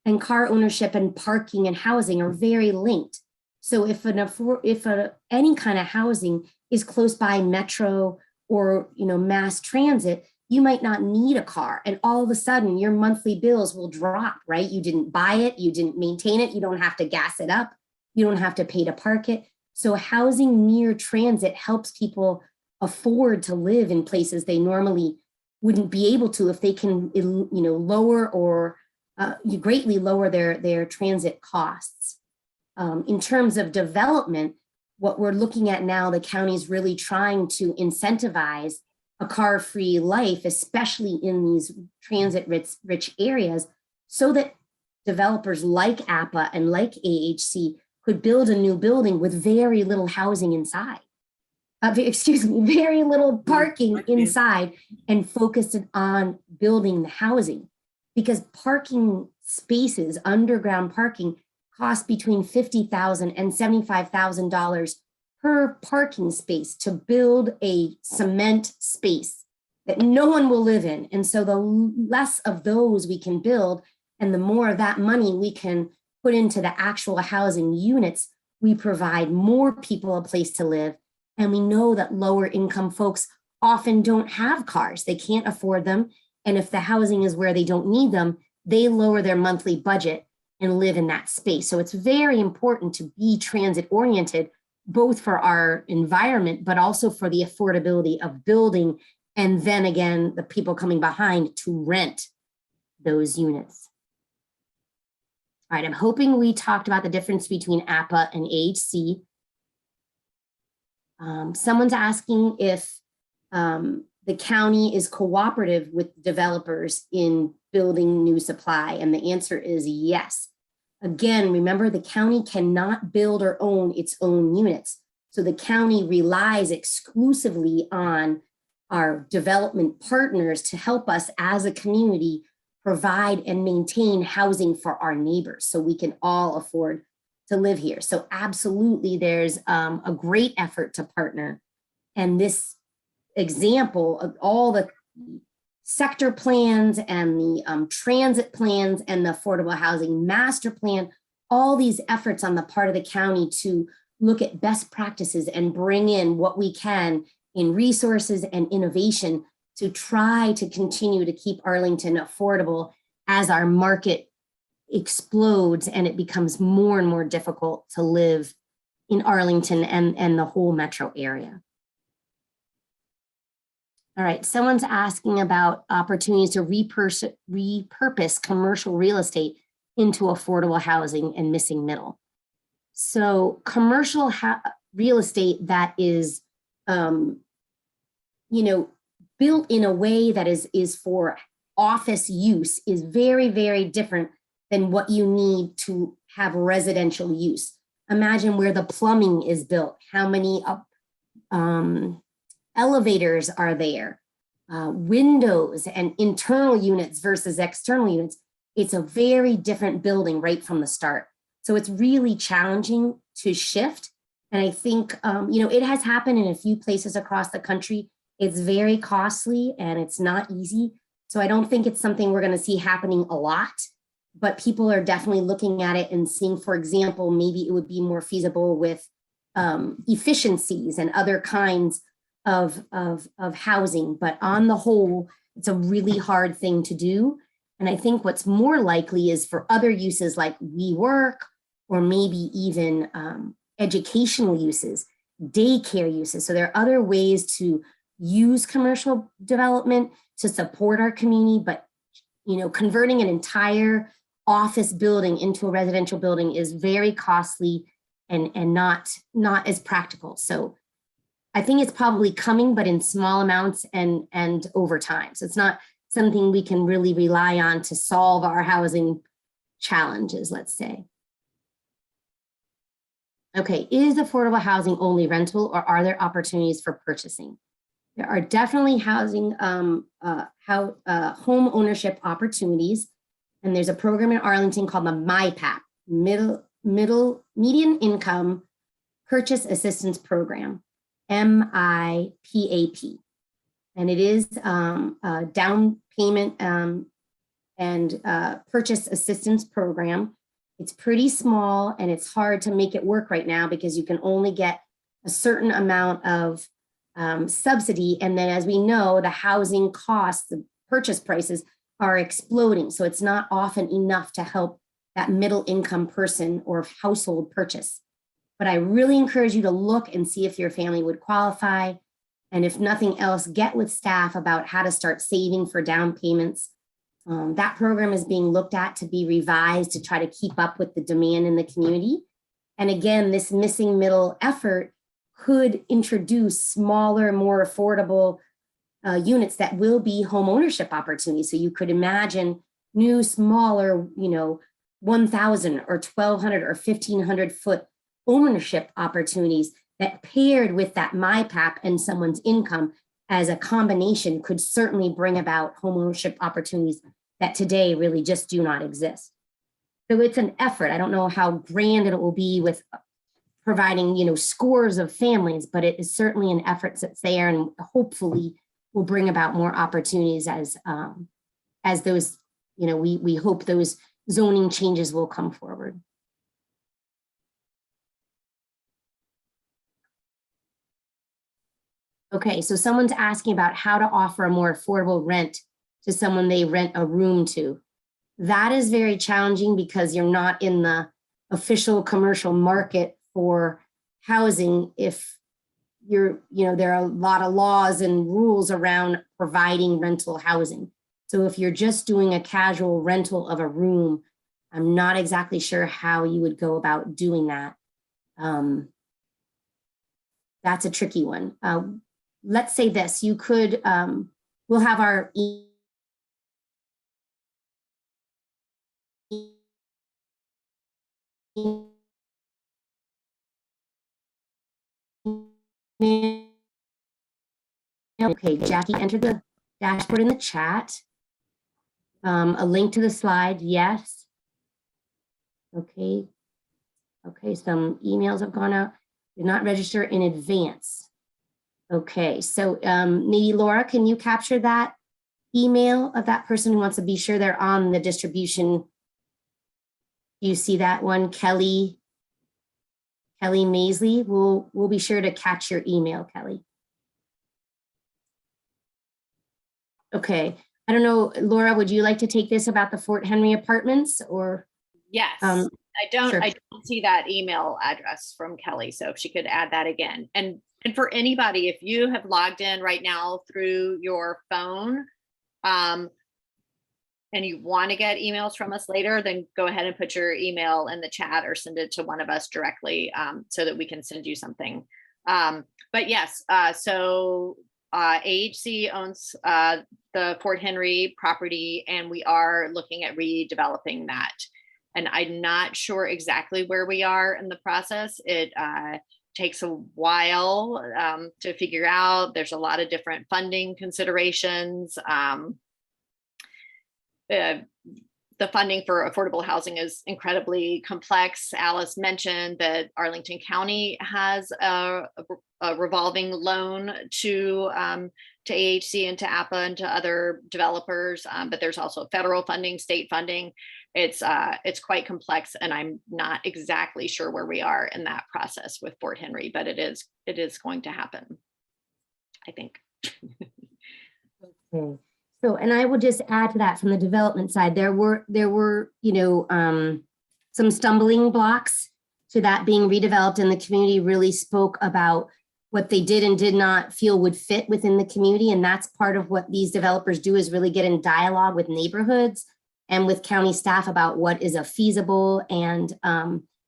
A: and parking and housing are very linked. So if any kind of housing is close by metro or mass transit, you might not need a car, and all of a sudden your monthly bills will drop, right? You didn't buy it, you didn't maintain it, you don't have to gas it up, you don't have to pay to park it. So housing near transit helps people afford to live in places they normally wouldn't be able to if they can, lower or you greatly lower their transit costs. In terms of development, what we're looking at now, the county's really trying to incentivize a car-free life, especially in these transit-rich areas, so that developers like APAH and like AHC could build a new building with very little housing inside. Very little parking inside, and focus it on building the housing. Because parking spaces, underground parking, cost between $50,000 and $75,000 per parking space to build a cement space that no one will live in. And so the less of those we can build and the more of that money we can put into the actual housing units, we provide more people a place to live. And we know that lower income folks often don't have cars. They can't afford them. And if the housing is where they don't need them, they lower their monthly budget and live in that space. So it's very important to be transit oriented, both for our environment, but also for the affordability of building. And then again, the people coming behind to rent those units. All right, I'm hoping we talked about the difference between APAH and AHC. Someone's asking if the county is cooperative with developers in building new supply, and the answer is yes. Again, remember, the county cannot build or own its own units. So the county relies exclusively on our development partners to help us as a community provide and maintain housing for our neighbors so we can all afford to live here. So absolutely, there's a great effort to partner. And this example of all the sector plans and the transit plans and the affordable housing master plan, all these efforts on the part of the county to look at best practices and bring in what we can in resources and innovation to try to continue to keep Arlington affordable as our market explodes and it becomes more and more difficult to live in Arlington and the whole metro area. All right, someone's asking about opportunities to repurpose commercial real estate into affordable housing and missing middle. So commercial real estate that is, built in a way that is for office use is very, very different than what you need to have residential use. Imagine where the plumbing is built, how many elevators are there, windows and internal units versus external units. It's a very different building right from the start. So it's really challenging to shift. And I think, it has happened in a few places across the country. It's very costly and it's not easy. So I don't think it's something we're going to see happening a lot, but people are definitely looking at it and seeing, for example, maybe it would be more feasible with efficiencies and other kinds of housing. But on the whole, it's a really hard thing to do. And I think what's more likely is for other uses like WeWork or maybe even educational uses, daycare uses. So there are other ways to use commercial development to support our community, but converting an entire office building into a residential building is very costly and not as practical. So I think it's probably coming, but in small amounts and over time. So it's not something we can really rely on to solve our housing challenges, let's say. Okay, is affordable housing only rental, or are there opportunities for purchasing? There are definitely home ownership opportunities. And there's a program in Arlington called the MIPAP, Median Income Purchase Assistance Program, MIPAP. And it is a down payment and purchase assistance program. It's pretty small and it's hard to make it work right now because you can only get a certain amount of subsidy. And then, as we know, the housing costs, the purchase prices are exploding. So it's not often enough to help that middle income person or household purchase. But I really encourage you to look and see if your family would qualify. And if nothing else, get with staff about how to start saving for down payments. That program is being looked at to be revised to try to keep up with the demand in the community. And again, this missing middle effort could introduce smaller, more affordable units that will be home ownership opportunities. So you could imagine new, smaller, 1,000 or 1,200 or 1,500 foot ownership opportunities that, paired with that MIPAP and someone's income as a combination, could certainly bring about home ownership opportunities that today really just do not exist. So it's an effort. I don't know how grand it will be with providing, scores of families, but it is certainly an effort that's there, and hopefully will bring about more opportunities as those, we hope those zoning changes will come forward. Okay, so someone's asking about how to offer a more affordable rent to someone they rent a room to. That is very challenging because you're not in the official commercial market for housing. If there are a lot of laws and rules around providing rental housing. So if you're just doing a casual rental of a room, I'm not exactly sure how you would go about doing that. That's a tricky one. Let's say this, you could, we'll have our okay, Jackie entered the dashboard in the chat. A link to the slide, yes. Okay, some emails have gone out. Did not register in advance. Okay, so maybe Laura, can you capture that email of that person who wants to be sure they're on the distribution? Do you see that one, Kelly Maisley? We'll be sure to catch your email, Kelly. Okay, I don't know, Laura, would you like to take this about the Fort Henry apartments, or?
C: Yes, I don't see that email address from Kelly. So if she could add that again. And for anybody, if you have logged in right now through your phone, and you want to get emails from us later, then go ahead and put your email in the chat or send it to one of us directly, so that we can send you something. But yes, so AHC owns the Fort Henry property, and we are looking at redeveloping that. And I'm not sure exactly where we are in the process. It takes a while to figure out. There's a lot of different funding considerations. The funding for affordable housing is incredibly complex. Alice mentioned that Arlington County has a revolving loan to AHC and to APAH and to other developers, but there's also federal funding, state funding. It's quite complex, and I'm not exactly sure where we are in that process with Fort Henry, but it is going to happen, I think.
A: Okay. So, and I will just add to that from the development side, there were some stumbling blocks to that being redeveloped, and the community really spoke about what they did and did not feel would fit within the community. And that's part of what these developers do, is really get in dialogue with neighborhoods and with county staff about what is a feasible and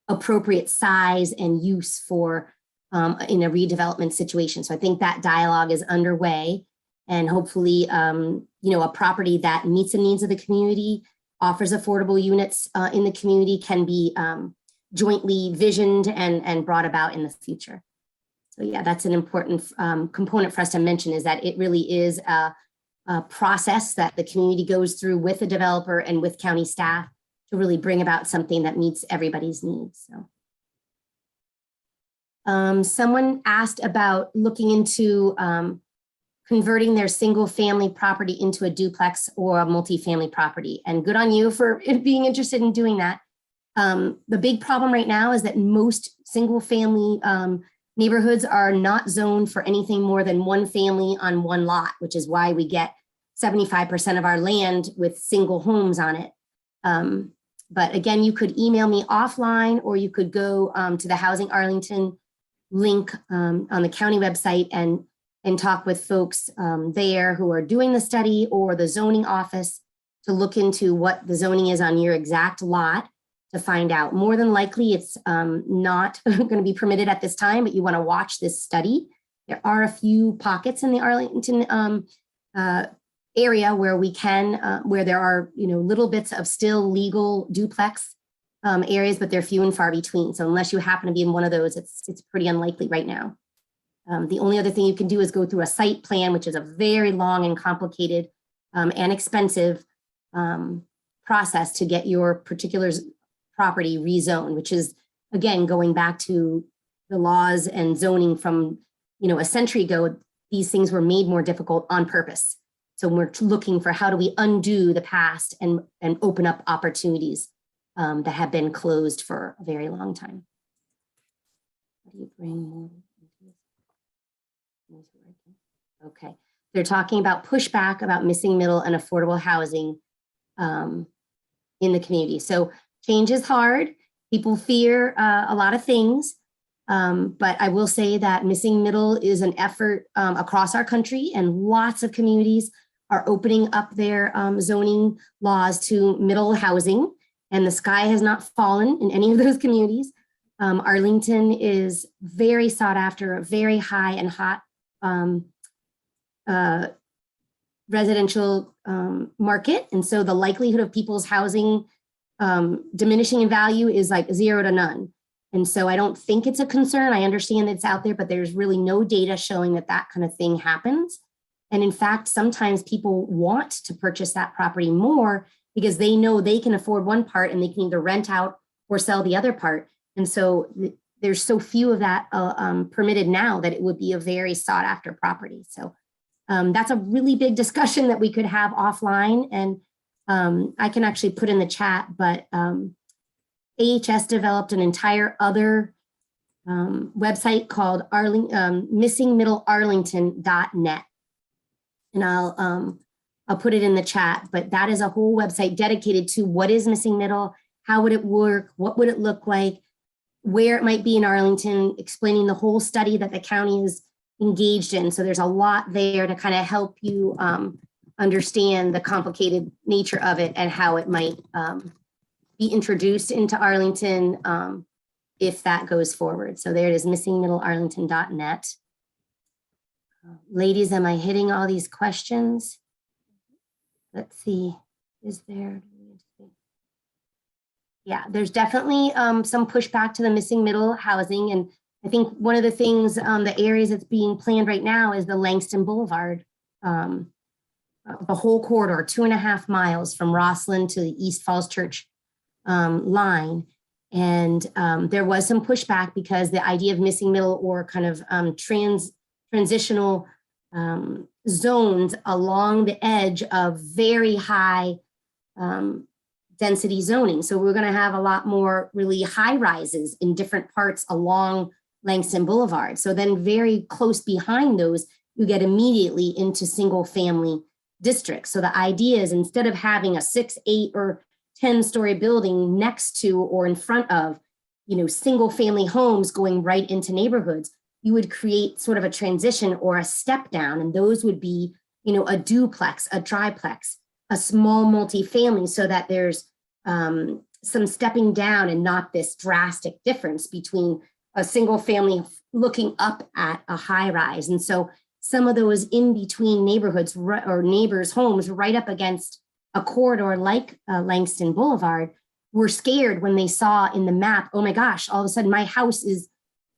A: appropriate size and use for in a redevelopment situation. So I think that dialogue is underway, and hopefully, a property that meets the needs of the community, offers affordable units in the community, can be jointly visioned and brought about in the future. So yeah, that's an important component for us to mention, is that it really is a process that the community goes through with the developer and with county staff to really bring about something that meets everybody's needs. So someone asked about looking into converting their single family property into a duplex or a multifamily property, and good on you for being interested in doing that. The big problem right now is that most single family neighborhoods are not zoned for anything more than one family on one lot, which is why we get 75% of our land with single homes on it. But again, you could email me offline, or you could go to the Housing Arlington link on the county website and talk with folks there who are doing the study, or the zoning office, to look into what the zoning is on your exact lot, to find out. More than likely, it's not going to be permitted at this time, but you want to watch this study. There are a few pockets in the Arlington area where we can, where there are, little bits of still legal duplex areas, but they're few and far between. So unless you happen to be in one of those, it's pretty unlikely right now. The only other thing you can do is go through a site plan, which is a very long and complicated and expensive process to get your particular property rezoned, which is, again, going back to the laws and zoning from, a century ago. These things were made more difficult on purpose. So we're looking for, how do we undo the past and open up opportunities that have been closed for a very long time. How do you bring more? Okay, they're talking about pushback about missing middle and affordable housing in the community. So change is hard. People fear a lot of things, but I will say that missing middle is an effort across our country, and lots of communities are opening up their zoning laws to middle housing, and the sky has not fallen in any of those communities. Arlington is very sought after, a very high and hot residential market. And so the likelihood of people's housing diminishing in value is like 0 to none. And so I don't think it's a concern. I understand that it's out there, but there's really no data showing that that kind of thing happens. And in fact, sometimes people want to purchase that property more because they know they can afford one part and they can either rent out or sell the other part. And so there's so few of that permitted now that it would be a very sought after property. So that's a really big discussion that we could have offline. And I can actually put in the chat, but AHS developed an entire other website called missingmiddlearlington.net. And I'll put it in the chat, but that is a whole website dedicated to what is missing middle, how would it work, what would it look like, where it might be in Arlington, explaining the whole study that the county is engaged in. So there's a lot there to kind of help you understand the complicated nature of it and how it might be introduced into Arlington if that goes forward. So there it is, missingmiddlearlington.net. Ladies, am I hitting all these questions? Let's see, is there? Yeah, there's definitely some pushback to the missing middle housing. And I think one of the things, the areas that's being planned right now is the Langston Boulevard, the whole corridor, 2.5 miles from Rosslyn to the East Falls Church line. And there was some pushback because the idea of missing middle or kind of transitional zones along the edge of very high density zoning. So we're going to have a lot more really high rises in different parts along Langston Boulevard. So then very close behind those, you get immediately into single family districts. So the idea is, instead of having a 6, 8, or 10-story building next to or in front of, single family homes going right into neighborhoods, you would create sort of a transition or a step down, and those would be, you know, a duplex, a triplex, a small multifamily, so that there's some stepping down and not this drastic difference between a single family looking up at a high rise. And so some of those in between neighborhoods or neighbors' homes right up against a corridor like Langston Boulevard were scared when they saw in the map, oh my gosh, all of a sudden my house is,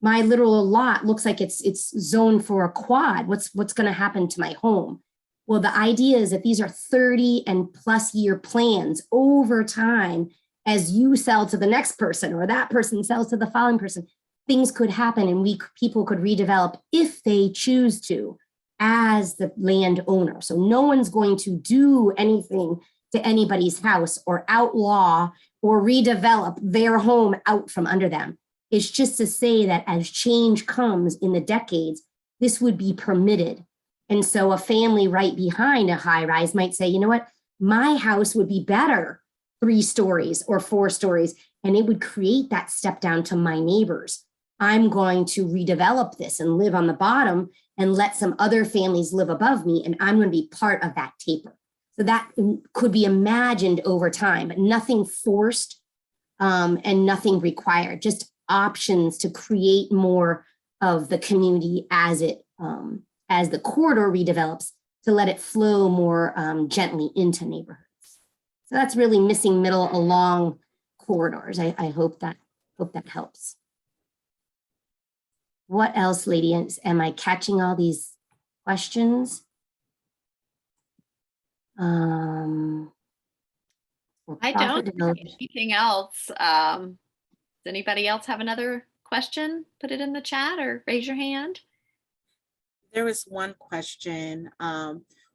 A: my little lot looks like it's zoned for a quad. What's going to happen to my home? Well, the idea is that these are 30 and plus year plans over time. As you sell to the next person or that person sells to the following person, things could happen and people could redevelop if they choose to as the landowner. So no one's going to do anything to anybody's house or outlaw or redevelop their home out from under them. It's just to say that as change comes in the decades, this would be permitted. And so a family right behind a high rise might say, you know what, my house would be better 3 stories or 4 stories, and it would create that step down to my neighbors. I'm going to redevelop this and live on the bottom and let some other families live above me, and I'm going to be part of that taper. So that could be imagined over time, but nothing forced and nothing required, just options to create more of the community as it as the corridor redevelops, to let it flow more gently into neighborhoods. So that's really missing middle along corridors. I hope that helps. What else, ladies? Am I catching all these questions?
C: I don't see anything else. Does anybody else have another question? Put it in the chat or raise your hand.
B: There was one question.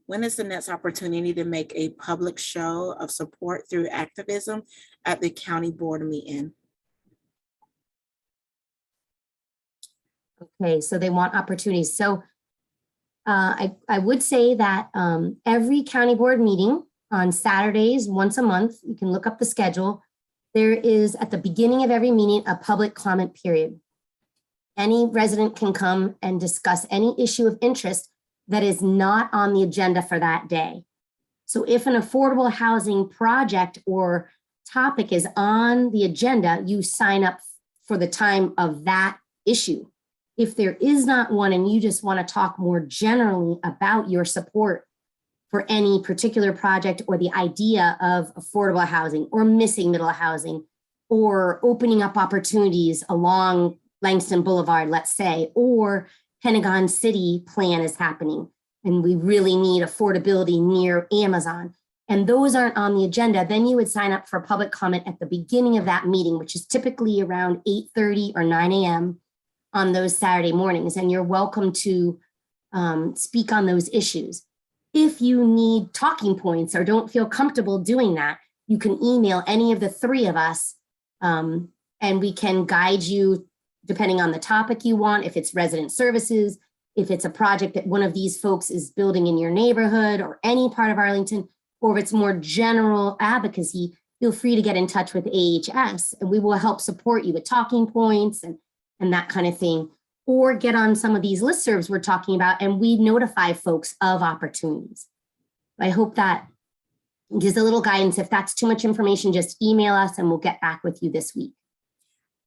B: When is the next opportunity to make a public show of support through activism at the county board meeting?
A: Okay, so they want opportunities. So I would say that every county board meeting on Saturdays, once a month, you can look up the schedule. There is at the beginning of every meeting a public comment period. Any resident can come and discuss any issue of interest that is not on the agenda for that day. So if an affordable housing project or topic is on the agenda, you sign up for the time of that issue. If there is not one and you just want to talk more generally about your support for any particular project or the idea of affordable housing or missing middle housing or opening up opportunities along Langston Boulevard, let's say, or Pentagon City plan is happening and we really need affordability near Amazon, and those aren't on the agenda, then you would sign up for public comment at the beginning of that meeting, which is typically around 8:30 or 9 a.m. on those Saturday mornings, and you're welcome to speak on those issues. If you need talking points or don't feel comfortable doing that, you can email any of the 3 of us and we can guide you depending on the topic you want, if it's resident services, if it's a project that one of these folks is building in your neighborhood or any part of Arlington, or if it's more general advocacy, feel free to get in touch with AHS and we will help support you with talking points and that kind of thing, or get on some of these listservs we're talking about and we notify folks of opportunities. I hope that gives a little guidance. If that's too much information, just email us and we'll get back with you this week.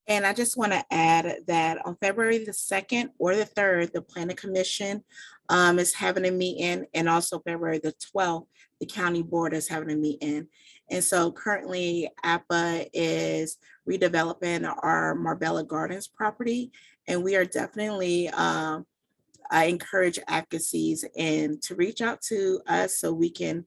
B: And I just want to add that on February the 2nd or the 3rd, the Planning Commission is having a meeting, and also February the 12th, the County Board is having a meeting. And so currently APAH is redeveloping our Marbella Gardens property, and we are definitely, I encourage advocacies and to reach out to us so we can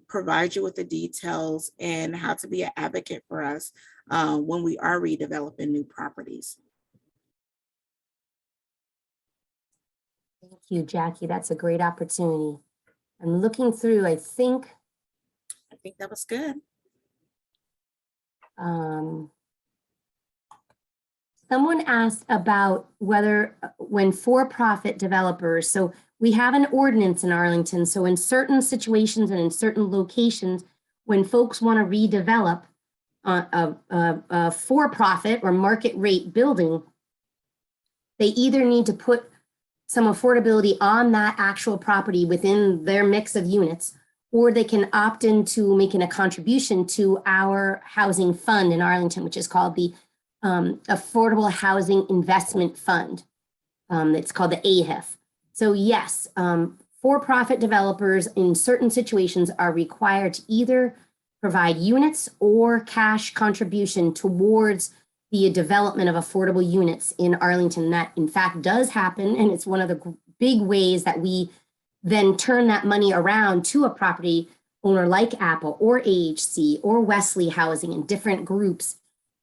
B: provide you with the details and how to be an advocate for us when we are redeveloping new properties.
A: Thank you, Jackie. That's a great opportunity. I'm looking through, I think
B: that was good.
A: Someone asked about whether when for-profit developers, so we have an ordinance in Arlington, so in certain situations and in certain locations, when folks want to redevelop a for-profit or market rate building, they either need to put some affordability on that actual property within their mix of units, or they can opt into making a contribution to our housing fund in Arlington, which is called the Affordable Housing Investment Fund. It's called the AHIF. So yes, for-profit developers in certain situations are required to either provide units or cash contribution towards the development of affordable units in Arlington. That in fact does happen, and it's one of the big ways that we then turn that money around to a property owner like APAH or AHC or Wesley Housing and different groups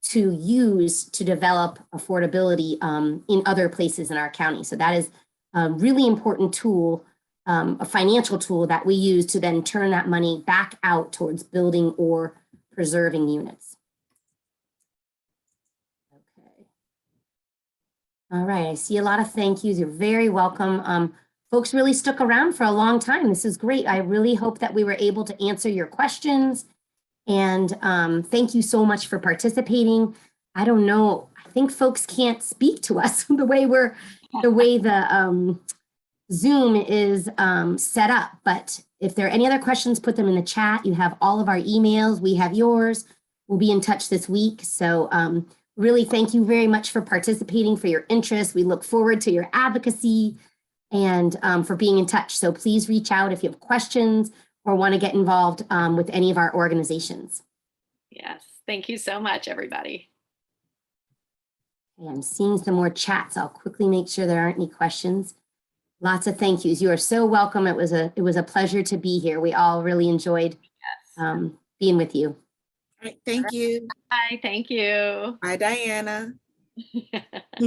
A: to use to develop affordability in other places in our county. So that is a really important tool, a financial tool that we use to then turn that money back out towards building or preserving units. Okay. All right, I see a lot of thank yous. You're very welcome. Folks really stuck around for a long time. This is great. I really hope that we were able to answer your questions. And thank you so much for participating. I don't know, I think folks can't speak to us the way the Zoom is set up. But if there are any other questions, put them in the chat. You have all of our emails. We have yours. We'll be in touch this week. So really thank you very much for participating, for your interest. We look forward to your advocacy and for being in touch. So please reach out if you have questions or want to get involved with any of our organizations.
C: Yes, thank you so much, everybody.
A: Okay, I'm seeing some more chats. I'll quickly make sure there aren't any questions. Lots of thank yous. You are so welcome. It was a pleasure to be here. We all really enjoyed being with you.
B: All right, thank you.
C: Bye, thank you.
B: Bye, Diana.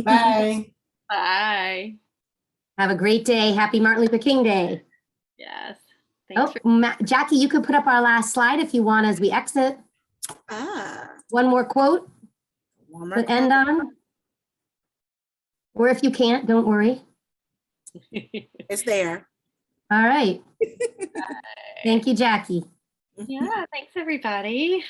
E: Bye.
C: Bye.
A: Have a great day. Happy Martin Luther King Day.
C: Yes. Thanks
A: Jackie, you could put up our last slide if you want as we exit. One more quote to end on. Or if you can't, don't worry.
B: It's there.
A: All right. Thank you, Jackie.
C: Yeah, thanks everybody.